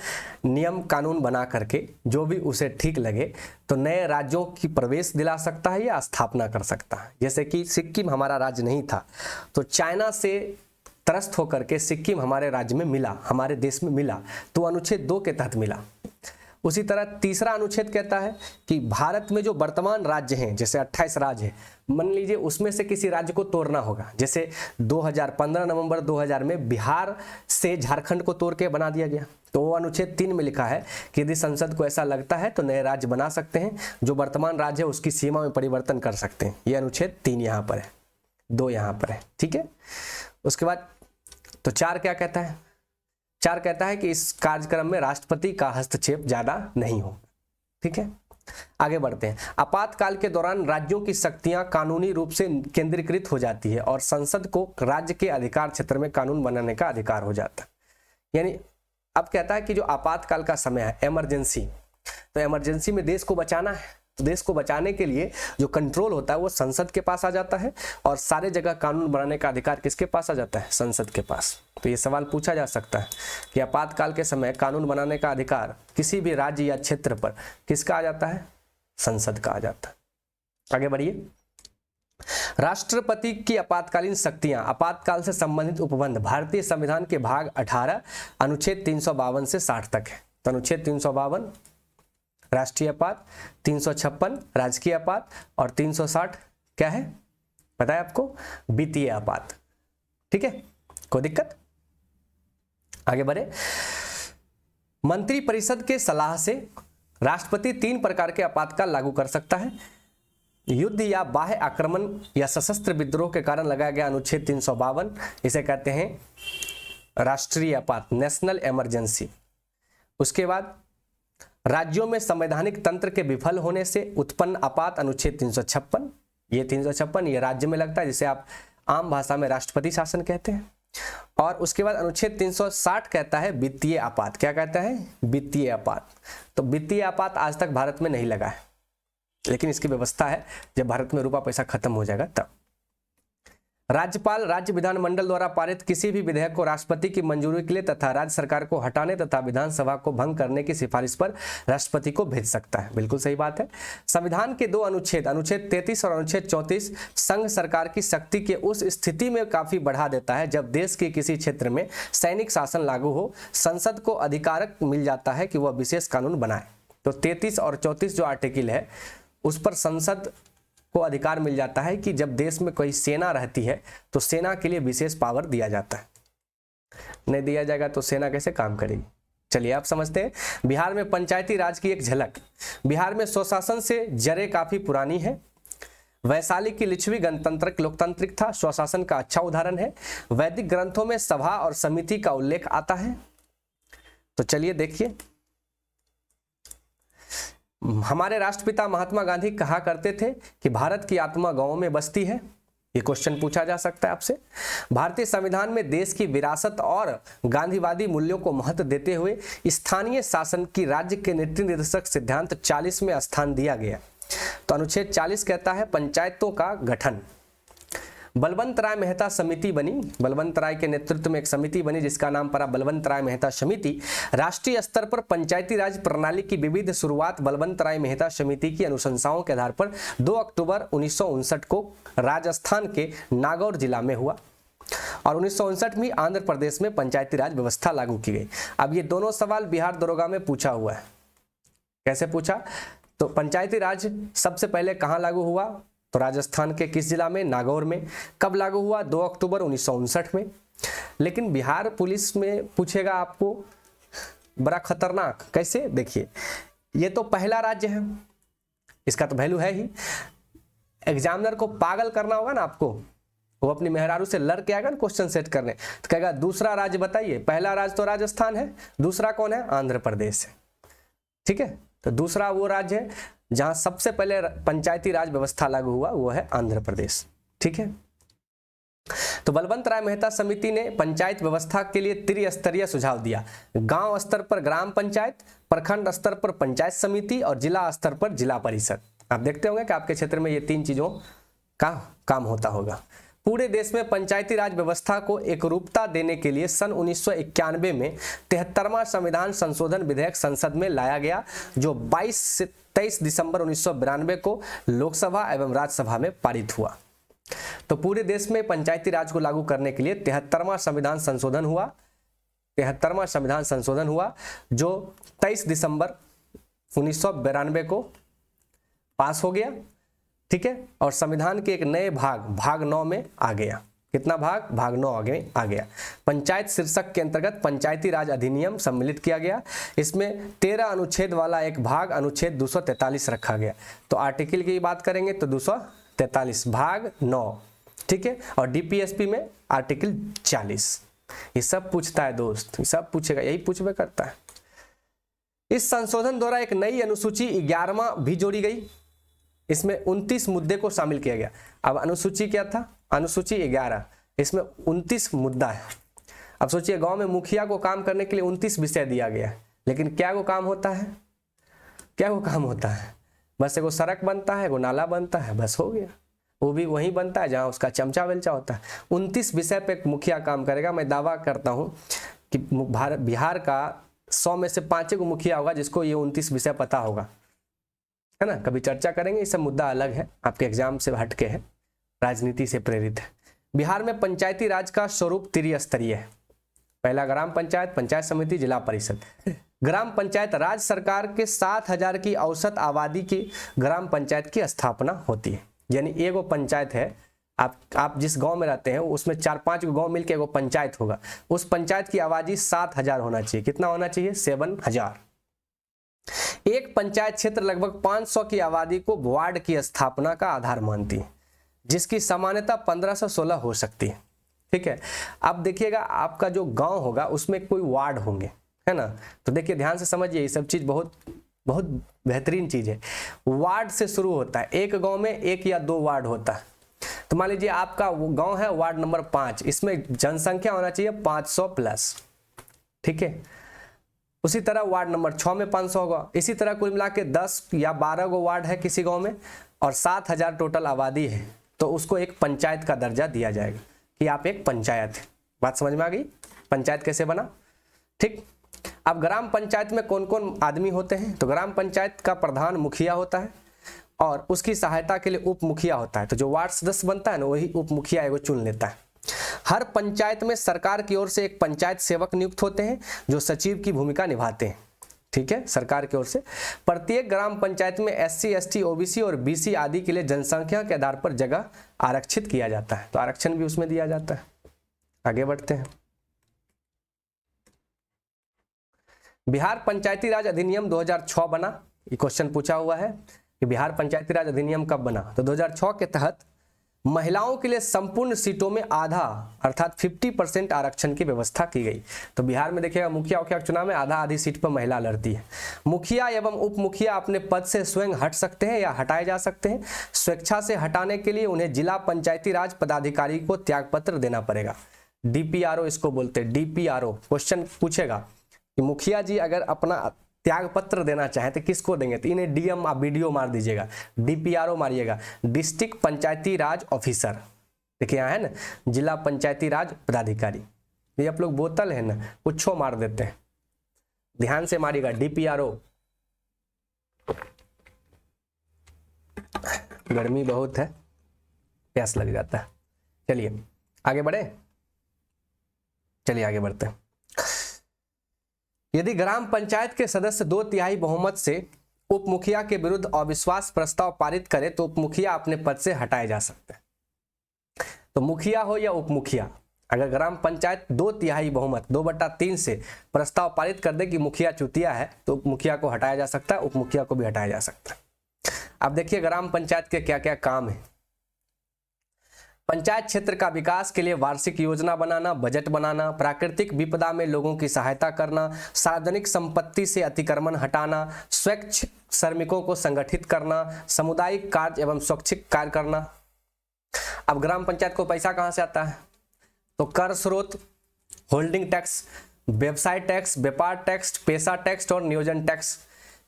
S1: नियम कानून बना करके जो भी उसे ठीक लगे तो नए राज्यों की प्रवेश दिला सकता है या स्थापना कर सकता है। जैसे कि सिक्किम हमारा राज्य नहीं था, तो चाइना से त्रस्त होकर के सिक्किम हमारे राज्य में मिला, हमारे देश में मिला, तो अनुच्छेद 2 के तहत मिला। उसी तरह तीसरा अनुच्छेद कहता है कि भारत में जो वर्तमान राज्य हैं, जैसे 28 राज्य हैं, मान लीजिए उसमें से किसी राज्य को तोड़ना होगा। जैसे 2015 नवंबर 2000 में बिहार से झारखंड को तोड़ के बना दिया गया, तो वो अनुच्छेद 3 में लिखा है कि यदि संसद को ऐसा लगता है तो नए राज्य बना सकते हैं, जो वर्तमान राज्य है उसकी सीमा में परिवर्तन कर सकते हैं। ये अनुच्छेद 3 यहाँ पर है, 2 यहाँ पर है, ठीक है। उसके बाद तो 4 क्या कहता है, 4 कहता है कि इस कार्यक्रम में राष्ट्रपति का हस्तक्षेप ज्यादा नहीं हो, ठीक है। आगे बढ़ते हैं। आपातकाल के दौरान राज्यों की शक्तियां कानूनी रूप से केंद्रीकृत हो जाती है और संसद को राज्य के अधिकार क्षेत्र में कानून बनाने का अधिकार हो जाता है। यानी अब कहता है कि जो आपातकाल का समय है, इमरजेंसी, तो इमरजेंसी में देश को बचाना है, तो देश को बचाने के लिए जो कंट्रोल होता है वो संसद के पास आ जाता है और सारे जगह कानून बनाने का अधिकार किसके पास आ जाता है, संसद के पास। तो ये सवाल पूछा जा सकता है कि आपातकाल के समय कानून बनाने का अधिकार किसी भी राज्य या क्षेत्र पर किसका आ जाता है, संसद का आ जाता है। आगे बढ़िए। राष्ट्रपति की आपातकालीन शक्तियां, आपातकाल से संबंधित उपबंध भारतीय संविधान के भाग 18 अनुच्छेद 352 से 60 तक है। तो अनुच्छेद 352 राष्ट्रीय आपात, 356 राजकीय आपात और 360 क्या है पता है आपको, वित्तीय आपात, ठीक है, कोई दिक्कत। आगे बढ़े। मंत्रिपरिषद के सलाह से राष्ट्रपति 3 प्रकार के आपातकाल लागू कर सकता है। युद्ध या बाह्य आक्रमण या सशस्त्र विद्रोह के कारण लगाया गया अनुच्छेद 352, इसे कहते हैं राष्ट्रीय आपात, नेशनल इमरजेंसी। उसके बाद राज्यों में संवैधानिक तंत्र के विफल होने से उत्पन्न आपात, अनुच्छेद 356। ये 356 ये राज्य में लगता है, जिसे आप आम भाषा में राष्ट्रपति शासन कहते हैं। और उसके बाद अनुच्छेद 360 कहता है वित्तीय आपात। क्या कहता है? वित्तीय आपात। तो वित्तीय आपात आज तक भारत में नहीं लगा है, लेकिन इसकी व्यवस्था है जब भारत में रुपया पैसा खत्म हो जाएगा तब। राज्यपाल राज्य विधानमंडल द्वारा पारित किसी भी विधेयक को राष्ट्रपति की मंजूरी के लिए तथा राज्य सरकार को हटाने तथा विधानसभा को भंग करने की सिफारिश पर राष्ट्रपति को भेज सकता है। बिल्कुल सही बात है। संविधान के 2 अनुच्छेद, अनुच्छेद 33 और अनुच्छेद 34 संघ सरकार की शक्ति के उस स्थिति में काफी बढ़ा देता है जब देश के किसी क्षेत्र में सैनिक शासन लागू हो, संसद को अधिकार मिल जाता है कि वह विशेष कानून बनाए। तो 33 और 34 जो आर्टिकल है उस पर संसद को अधिकार मिल जाता है कि जब देश में कोई सेना रहती है तो सेना के लिए विशेष पावर दिया जाता है। नहीं दिया जाएगा तो सेना कैसे काम करेगी? चलिए आप समझते हैं। बिहार में पंचायती राज की एक झलक। बिहार में स्वशासन से जड़ें काफी पुरानी है। वैशाली की लिच्छवी गणतंत्र लोकतांत्रिक था, स्वशासन का अच्छा उदाहरण है। वैदिक ग्रंथों में सभा और समिति का उल्लेख आता है। तो चलिए देखिए, हमारे राष्ट्रपिता महात्मा गांधी कहा करते थे कि भारत की आत्मा गांवों में बसती है। ये क्वेश्चन पूछा जा सकता है आपसे। भारतीय संविधान में देश की विरासत और गांधीवादी मूल्यों को महत्व देते हुए स्थानीय शासन की राज्य के नीति निर्देशक सिद्धांत 40 में स्थान दिया गया। तो अनुच्छेद 40 कहता है पंचायतों का गठन। बलवंत राय मेहता समिति बनी। बलवंत राय के नेतृत्व में एक समिति बनी जिसका नाम पड़ा बलवंत राय मेहता समिति। राष्ट्रीय स्तर पर पंचायती राज प्रणाली की विविध शुरुआत बलवंत राय मेहता समिति की अनुशंसाओं के आधार पर 2 अक्टूबर 1959 को राजस्थान के नागौर जिला में हुआ और 1959 में आंध्र प्रदेश में पंचायती राज व्यवस्था लागू की गई। अब ये दोनों सवाल बिहार दरोगा में पूछा हुआ है। कैसे पूछा? तो पंचायती राज सबसे पहले कहाँ लागू हुआ? तो राजस्थान के किस जिला में? नागौर में। कब लागू हुआ? 2 अक्टूबर 1959 में। लेकिन बिहार पुलिस में पूछेगा आपको, बड़ा खतरनाक। कैसे? देखिए, ये तो पहला राज्य है, इसका तो वैल्यू है ही। एग्जामिनर को पागल करना होगा ना आपको, वो अपनी मेहरारू से लड़ के आएगा ना क्वेश्चन सेट करने, तो कहेगा दूसरा राज्य बताइए। पहला राज्य तो राजस्थान है, दूसरा कौन है? आंध्र प्रदेश है। ठीक है, तो दूसरा वो राज्य है जहां सबसे पहले पंचायती राज व्यवस्था लागू हुआ, वो है आंध्र प्रदेश। ठीक है, तो बलवंत राय मेहता समिति ने पंचायत व्यवस्था के लिए त्रिस्तरीय सुझाव दिया। गांव स्तर पर ग्राम पंचायत, प्रखंड स्तर पर पंचायत समिति और जिला स्तर पर जिला परिषद। आप देखते होंगे कि आपके क्षेत्र में ये 3 चीजों का काम होता होगा। पूरे देश में पंचायती राज व्यवस्था को एकरूपता देने के लिए सन 1991 में 73वां संविधान संशोधन विधेयक संसद में लाया गया, जो 22 से 23 दिसंबर 1992 को लोकसभा एवं राज्यसभा में पारित हुआ। तो पूरे देश में पंचायती राज को लागू करने के लिए 73वां संविधान संशोधन हुआ। 73वां संविधान संशोधन हुआ जो 23 दिसंबर 1992 को पास हो गया। ठीक है, और संविधान के एक नए भाग 9 में आ गया। कितना भाग? भाग 9 आगे आ गया। पंचायत शीर्षक के अंतर्गत पंचायती राज अधिनियम सम्मिलित किया गया। इसमें 13 अनुच्छेद वाला एक भाग अनुच्छेद 243 रखा गया। तो आर्टिकल की बात करेंगे तो 243 भाग 9। ठीक है, और डीपीएसपी में आर्टिकल 40। ये सब पूछता है दोस्त, ये सब पूछेगा, यही पूछबे करता है। इस संशोधन द्वारा एक नई अनुसूची 11वां भी जोड़ी गई। इसमें 29 मुद्दे को शामिल किया गया। अब अनुसूची क्या था? अनुसूची 11, इसमें 29 मुद्दा है। अब सोचिए, गांव में मुखिया को काम करने के लिए 29 विषय दिया गया है, लेकिन क्या वो काम होता है? क्या वो काम होता है? बस एगो सड़क बनता है, एगो नाला बनता है, बस हो गया। वो भी वहीं बनता है जहां उसका चमचा बेलचा होता है। 29 विषय पे एक मुखिया काम करेगा। मैं दावा करता हूं कि बिहार का 100 में से 5 गो मुखिया होगा जिसको ये 29 विषय पता होगा, है ना। कभी चर्चा करेंगे, ये सब मुद्दा अलग है, आपके एग्जाम से हटके है, राजनीति से प्रेरित है। बिहार में पंचायती राज का स्वरूप त्रिस्तरीय है। पहला ग्राम पंचायत, पंचायत समिति, जिला परिषद। ग्राम पंचायत राज्य सरकार के 7000 की औसत आबादी की ग्राम पंचायत की स्थापना होती है। यानी एगो पंचायत है, आप जिस गांव में रहते हैं उसमें 4-5 गांव मिलकर एगो पंचायत होगा। उस पंचायत की आबादी 7000 होना चाहिए। कितना होना चाहिए? 7000। एक पंचायत क्षेत्र लगभग 500 की आबादी को वार्ड की स्थापना का आधार मानती है, जिसकी सामान्यता 15 से 16 हो सकती है। ठीक है, अब देखिएगा आपका जो गांव होगा उसमें कोई वार्ड होंगे, है ना। तो देखिए ध्यान से समझिए, ये सब चीज बहुत बहुत बेहतरीन चीज है। वार्ड से शुरू होता है, एक गांव में 1 या 2 वार्ड होता है। तो मान लीजिए आपका वो गांव है वार्ड नंबर 5, इसमें जनसंख्या होना चाहिए 500 प्लस। ठीक है, उसी तरह वार्ड नंबर 6 में 500 होगा। इसी तरह कुल मिला के 10 या 12 गो वार्ड है किसी गांव में और 7000 टोटल आबादी है, तो उसको एक पंचायत का दर्जा दिया जाएगा कि आप एक पंचायत है। बात समझ में आ गई, पंचायत कैसे बना। ठीक, अब ग्राम पंचायत में कौन कौन आदमी होते हैं, तो ग्राम पंचायत का प्रधान मुखिया होता है और उसकी सहायता के लिए उप मुखिया होता है। तो जो वार्ड सदस्य बनता है ना, वही उप मुखिया एगो चुन लेता है। हर पंचायत में सरकार की ओर से एक पंचायत सेवक नियुक्त होते हैं जो सचिव की भूमिका निभाते हैं। ठीक है, सरकार की ओर से प्रत्येक ग्राम पंचायत में SC ST OBC और BC आदि के लिए जनसंख्या के आधार पर जगह आरक्षित किया जाता है, तो आरक्षण भी उसमें दिया जाता है। आगे बढ़ते हैं। बिहार पंचायती राज अधिनियम 2006 बना। ये क्वेश्चन पूछा हुआ है कि बिहार पंचायती राज अधिनियम कब बना, तो 2006 के तहत महिलाओं के लिए संपूर्ण सीटों में आधा अर्थात 50% आरक्षण की व्यवस्था की गई। तो बिहार में देखिएगा मुखिया के चुनाव में आधा आधी सीट पर महिला लड़ती है। मुखिया एवं उप मुखिया अपने पद से स्वयं हट सकते हैं या हटाए जा सकते हैं। स्वेच्छा से हटाने के लिए उन्हें जिला पंचायती राज पदाधिकारी को त्यागपत्र देना पड़ेगा। DPRO इसको बोलते हैं, DPRO। क्वेश्चन पूछेगा कि मुखिया जी अगर अपना त्याग पत्र देना चाहे तो किसको देंगे, तो इन्हें DM आप BDO मार दीजिएगा, DPRO मारिएगा, डिस्ट्रिक्ट पंचायती राज ऑफिसर। देखिए यहाँ है ना, जिला पंचायती राज पदाधिकारी। ये आप लोग बोतल है ना, कुछ मार देते हैं, ध्यान से मारिएगा, DPRO। गर्मी बहुत है, प्यास लग जाता है। चलिए आगे बढ़े, चलिए आगे बढ़ते हैं। यदि ग्राम पंचायत के सदस्य 2/3 बहुमत से उप मुखिया के विरुद्ध अविश्वास प्रस्ताव पारित करे तो उप मुखिया अपने पद से हटाए जा सकते हैं। तो मुखिया हो या उप मुखिया, अगर ग्राम पंचायत 2/3 बहुमत 2/3 से प्रस्ताव पारित कर दे कि मुखिया चुतिया है, तो उप मुखिया को हटाया जा सकता है, उप मुखिया को भी हटाया जा सकता है। अब देखिए ग्राम पंचायत के क्या क्या काम है। पंचायत क्षेत्र का विकास के लिए वार्षिक योजना बनाना, बजट बनाना, प्राकृतिक विपदा में लोगों की सहायता करना, सार्वजनिक संपत्ति से अतिक्रमण हटाना, स्वच्छ श्रमिकों को संगठित करना, सामुदायिक कार्य एवं स्वैच्छिक कार्य करना। अब ग्राम पंचायत को पैसा कहाँ से आता है, तो कर स्रोत, होल्डिंग टैक्स, व्यवसाय टैक्स, व्यापार टैक्स, पेशा टैक्स और नियोजन टैक्स,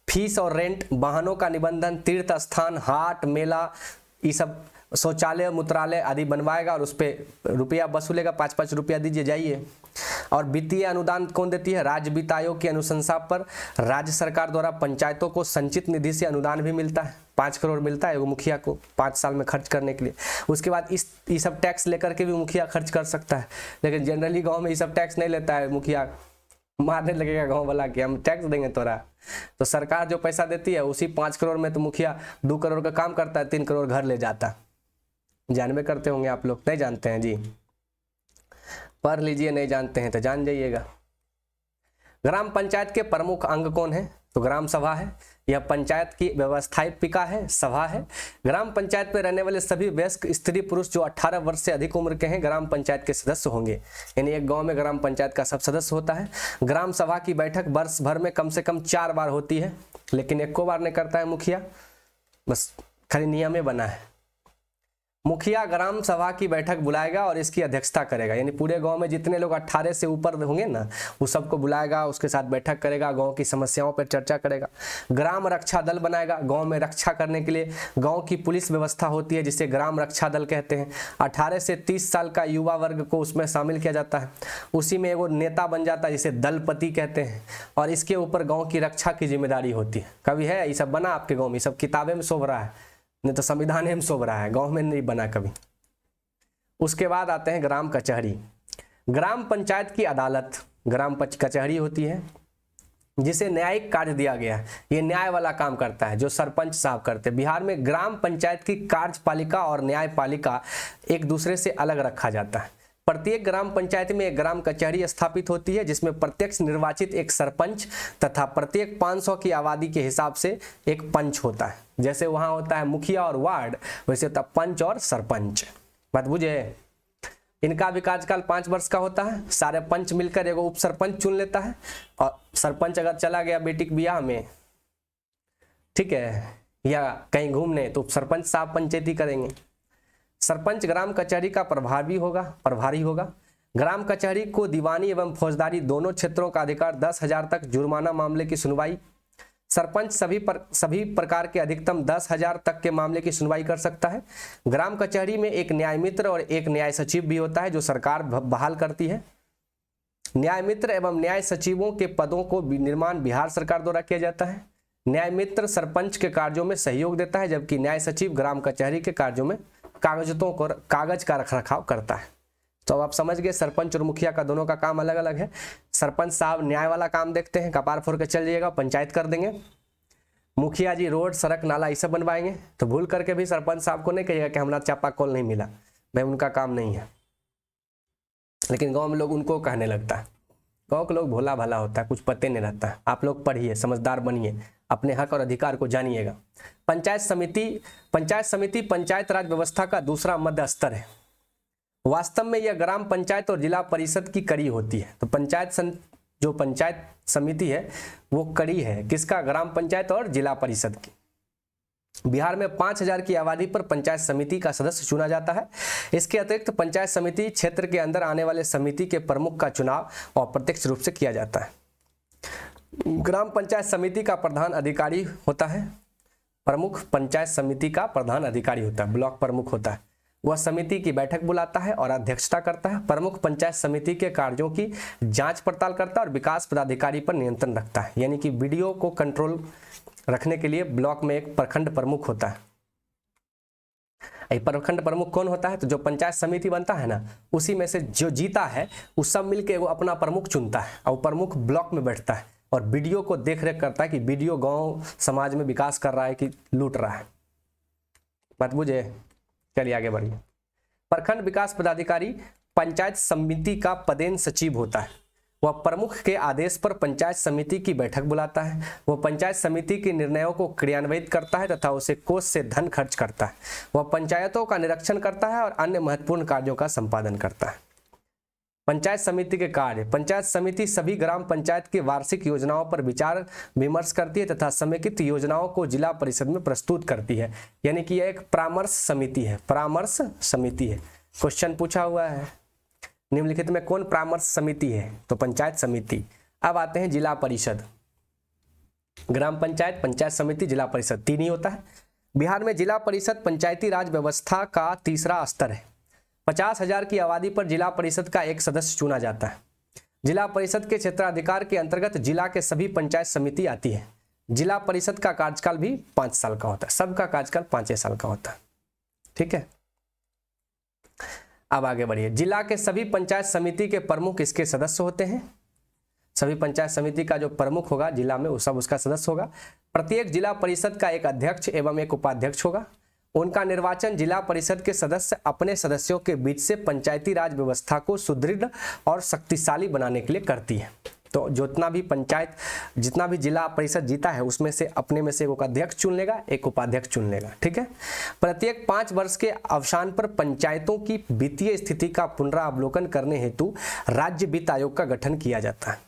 S1: फीस और रेंट, वाहनों का निबंधन, तीर्थ स्थान, हाट मेला, ये सब, शौचालय मूत्रालय आदि बनवाएगा और उस पर रुपया वसूलेगा, 5-5 रुपया दीजिए जाइए। और वित्तीय अनुदान कौन देती है, राज्य वित्त आयोग की अनुशंसा पर राज्य सरकार द्वारा पंचायतों को संचित निधि से अनुदान भी मिलता है, 5 करोड़ मिलता है वो मुखिया को 5 साल में खर्च करने के लिए। उसके बाद ये सब टैक्स लेकर के भी मुखिया खर्च कर सकता है, लेकिन जनरली गाँव में ये सब टैक्स नहीं लेता है मुखिया, मारने लगेगा गाँव वाला कि हम टैक्स देंगे तोरा। तो सरकार जो पैसा देती है उसी 5 करोड़ में तो मुखिया 2 करोड़ का काम करता है, 3 करोड़ घर ले जाता है। जानबे करते होंगे आप लोग, नहीं जानते हैं जी, पढ़ लीजिए, नहीं जानते हैं तो जान जाइएगा। ग्राम पंचायत के प्रमुख अंग कौन है, तो ग्राम सभा है, यह पंचायत की व्यवस्थापिका है, सभा है। ग्राम पंचायत में रहने वाले सभी वयस्क स्त्री पुरुष जो 18 वर्ष से अधिक उम्र के हैं ग्राम पंचायत के सदस्य होंगे। यानी एक गांव में ग्राम पंचायत का सब सदस्य होता है। ग्राम सभा की बैठक वर्ष भर में कम से कम 4 बार होती है, लेकिन 1 बार नहीं करता है मुखिया, बस खाली नियम में बना है। मुखिया ग्राम सभा की बैठक बुलाएगा और इसकी अध्यक्षता करेगा, यानी पूरे गांव में जितने लोग 18 से ऊपर होंगे ना, वो सबको बुलाएगा, उसके साथ बैठक करेगा, गांव की समस्याओं पर चर्चा करेगा। ग्राम रक्षा दल बनाएगा, गांव में रक्षा करने के लिए गांव की पुलिस व्यवस्था होती है जिसे ग्राम रक्षा दल कहते हैं। 18 से 30 साल का युवा वर्ग को उसमें शामिल किया जाता है, उसी में एगो नेता बन जाता है जिसे दलपति कहते हैं, और इसके ऊपर गाँव की रक्षा की जिम्मेदारी होती है। कभी है ये सब बना आपके गाँव में, ये सब किताबें में शोभ रहा है, नहीं तो संविधान में शोभ रहा है, गांव में नहीं बना कभी। उसके बाद आते हैं ग्राम कचहरी। ग्राम पंचायत की अदालत ग्राम कचहरी होती है जिसे न्यायिक कार्य दिया गया है, ये न्याय वाला काम करता है जो सरपंच साहब करते हैं। बिहार में ग्राम पंचायत की कार्यपालिका और न्यायपालिका एक दूसरे से अलग रखा जाता है। प्रत्येक ग्राम पंचायत में एक ग्राम कचहरी स्थापित होती है जिसमें प्रत्यक्ष निर्वाचित एक सरपंच तथा प्रत्येक 500 की आबादी के हिसाब से एक पंच होता है। जैसे वहां होता है मुखिया और वार्ड, वैसे होता है पंच और सरपंच। बात बुझे? इनका भी कार्यकाल 5 वर्ष का होता है। सारे पंच मिलकर एगो उप सरपंच चुन लेता है और सरपंच अगर चला गया बेटी के ब्याह में, ठीक है, या कहीं घूमने, तो उप सरपंच साहब पंचायती करेंगे। सरपंच ग्राम कचहरी का प्रभारी होगा। ग्राम कचहरी को दीवानी एवं फौजदारी दोनों क्षेत्रों का अधिकार, 10,000 तक जुर्माना मामले की सुनवाई। सरपंच सभी प्रकार के अधिकतम 10,000 तक के मामले की सुनवाई कर सकता है। ग्राम कचहरी में एक न्याय मित्र और एक न्याय सचिव भी होता है जो सरकार बहाल करती है। न्याय मित्र एवं न्याय सचिवों के पदों को निर्माण बिहार सरकार द्वारा किया जाता है। न्याय मित्र सरपंच के कार्यों में सहयोग देता है, जबकि न्याय सचिव ग्राम कचहरी के कार्यों में कागज का रखरखाव करता है। तो अब आप समझ गए सरपंच और मुखिया का दोनों का काम अलग अलग है। सरपंच साहब न्याय वाला काम देखते हैं, कपार फोड़ के चल जाइएगा, पंचायत कर देंगे। मुखिया जी रोड सड़क नाला ये सब बनवाएंगे। तो भूल करके भी सरपंच साहब को नहीं कहिएगा कि हमारा चापाकल नहीं मिला, भाई उनका काम नहीं है। लेकिन गाँव में लोग उनको कहने लगता है। गाँव के लोग भोला भाला होता है, कुछ पते नहीं रहता है। आप लोग पढ़िए, समझदार बनिए, अपने हक और अधिकार को जानिएगा। पंचायत समिति पंचायत राज व्यवस्था का दूसरा मध्य स्तर है। वास्तव में यह ग्राम पंचायत और जिला परिषद की कड़ी होती है। तो पंचायत समिति है वो कड़ी है किसका? ग्राम पंचायत और जिला परिषद की। बिहार में 5,000 की आबादी पर पंचायत समिति का सदस्य चुना जाता है। इसके अतिरिक्त पंचायत समिति क्षेत्र के अंदर आने वाले समिति के प्रमुख का चुनाव अप्रत्यक्ष रूप से किया जाता है। ग्राम पंचायत समिति का प्रधान अधिकारी होता है। प्रमुख पंचायत समिति का प्रधान अधिकारी होता है, ब्लॉक प्रमुख होता है। वह समिति की बैठक बुलाता है और अध्यक्षता करता है। प्रमुख पंचायत समिति के कार्यों की जांच पड़ताल करता है और विकास पदाधिकारी पर नियंत्रण रखता है। यानी कि बीडीओ को कंट्रोल रखने के लिए ब्लॉक में एक प्रखंड प्रमुख होता है। प्रखंड प्रमुख कौन होता है? तो जो पंचायत समिति बनता है ना, उसी में से जो जीता है वो सब मिलके वो अपना प्रमुख चुनता है और प्रमुख ब्लॉक में बैठता है और बीडीओ को देख रेख करता है कि बीडीओ गांव समाज में विकास कर रहा है कि लूट रहा है। बात बुझे? चलिए आगे बढ़िए। प्रखंड विकास पदाधिकारी पंचायत समिति का पदेन सचिव होता है। वह प्रमुख के आदेश पर पंचायत समिति की बैठक बुलाता है। वह पंचायत समिति के निर्णयों को क्रियान्वित करता है तथा उसे कोष से धन खर्च करता है। वह पंचायतों का निरीक्षण करता है और अन्य महत्वपूर्ण कार्यों का संपादन करता है। पंचायत समिति के कार्य। पंचायत समिति सभी ग्राम पंचायत की वार्षिक योजनाओं पर विचार विमर्श करती है तथा समेकित योजनाओं को जिला परिषद में प्रस्तुत करती है। यानी कि यह एक परामर्श समिति है। परामर्श समिति है। क्वेश्चन पूछा हुआ है निम्नलिखित में कौन परामर्श समिति है? तो पंचायत समिति। अब आते हैं जिला परिषद। ग्राम पंचायत, पंचायत समिति, जिला परिषद, तीन ही होता है। बिहार में जिला परिषद पंचायती राज व्यवस्था का तीसरा स्तर है। 50,000 की आबादी पर जिला परिषद का एक सदस्य चुना जाता है। जिला परिषद के क्षेत्राधिकार के अंतर्गत जिला के सभी पंचायत समिति आती है। जिला परिषद का कार्यकाल भी 5 साल का होता है। सबका कार्यकाल 5 साल का होता है। ठीक है, अब आगे बढ़िए। जिला के सभी पंचायत समिति के प्रमुख इसके सदस्य होते हैं। सभी पंचायत समिति का जो प्रमुख होगा जिला में वो सब उसका सदस्य होगा। प्रत्येक जिला परिषद का एक अध्यक्ष एवं एक उपाध्यक्ष होगा। उनका निर्वाचन जिला परिषद के सदस्य अपने सदस्यों के बीच से पंचायती राज व्यवस्था को सुदृढ़ और शक्तिशाली बनाने के लिए करती है। तो जितना भी जिला परिषद जीता है उसमें से अपने में से एक अध्यक्ष चुन लेगा, एक उपाध्यक्ष चुन लेगा। ठीक है। प्रत्येक 5 वर्ष के अवसान पर पंचायतों की वित्तीय स्थिति का पुनरावलोकन करने हेतु राज्य वित्त आयोग का गठन किया जाता है।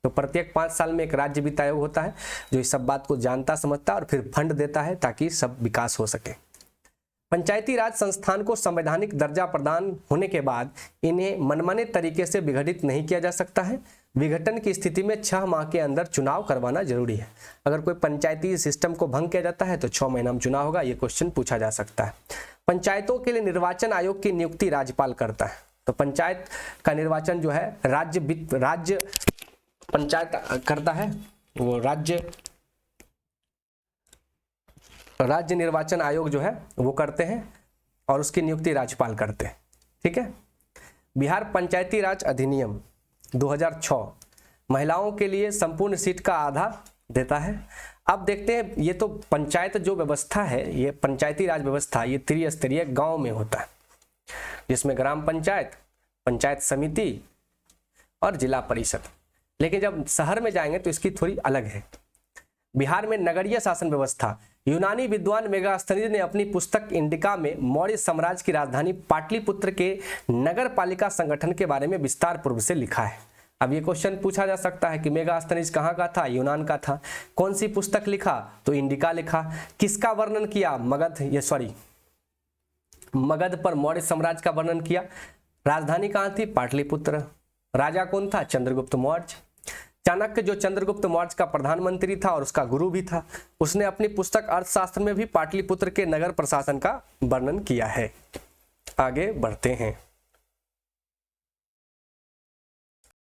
S1: तो प्रत्येक 5 साल में एक राज्य वित्त आयोग होता है जो इस सब बात को जानता समझता है और फिर फंड देता है ताकि सब विकास हो सके। पंचायती राज संस्थान को संवैधानिक दर्जा प्रदान होने के बाद इन्हें मनमाने तरीके से विघटित नहीं किया जा सकता है। विघटन की स्थिति में 6 माह के अंदर चुनाव करवाना जरूरी है। अगर कोई पंचायती सिस्टम को भंग किया जाता है तो 6 महीना में चुनाव होगा। ये क्वेश्चन पूछा जा सकता है। पंचायतों के लिए निर्वाचन आयोग की नियुक्ति राज्यपाल करता है। तो पंचायत का निर्वाचन जो है राज्य पंचायत करता है, वो राज्य निर्वाचन आयोग जो है वो करते हैं और उसकी नियुक्ति राज्यपाल करते हैं। ठीक है। बिहार पंचायती राज अधिनियम 2006 महिलाओं के लिए संपूर्ण सीट का आधा देता है। अब देखते हैं, ये तो पंचायत जो व्यवस्था है, ये पंचायती राज व्यवस्था ये त्रिस्तरीय गांव में होता है, जिसमें ग्राम पंचायत, पंचायत समिति और जिला परिषद। लेकिन जब शहर में जाएंगे तो इसकी थोड़ी अलग है। बिहार में नगरीय शासन व्यवस्था। यूनानी विद्वान मेगास्थनीज ने अपनी पुस्तक इंडिका में मौर्य साम्राज्य की राजधानी पाटलिपुत्र के नगर पालिका संगठन के बारे में विस्तार पूर्व से लिखा है। अब ये क्वेश्चन पूछा जा सकता है कि मेगास्थनीज कहाँ का था? यूनान का था। कौन सी पुस्तक लिखा? तो इंडिका लिखा। किसका वर्णन किया? मगध पर मौर्य साम्राज्य का वर्णन किया। राजधानी कहाँ थी? पाटलिपुत्र। राजा कौन था? चंद्रगुप्त मौर्य। चाणक्य जो चंद्रगुप्त मौर्य का प्रधानमंत्री था और उसका गुरु भी था, उसने अपनी पुस्तक अर्थशास्त्र में भी पाटलिपुत्र के नगर प्रशासन का वर्णन किया है। आगे बढ़ते हैं।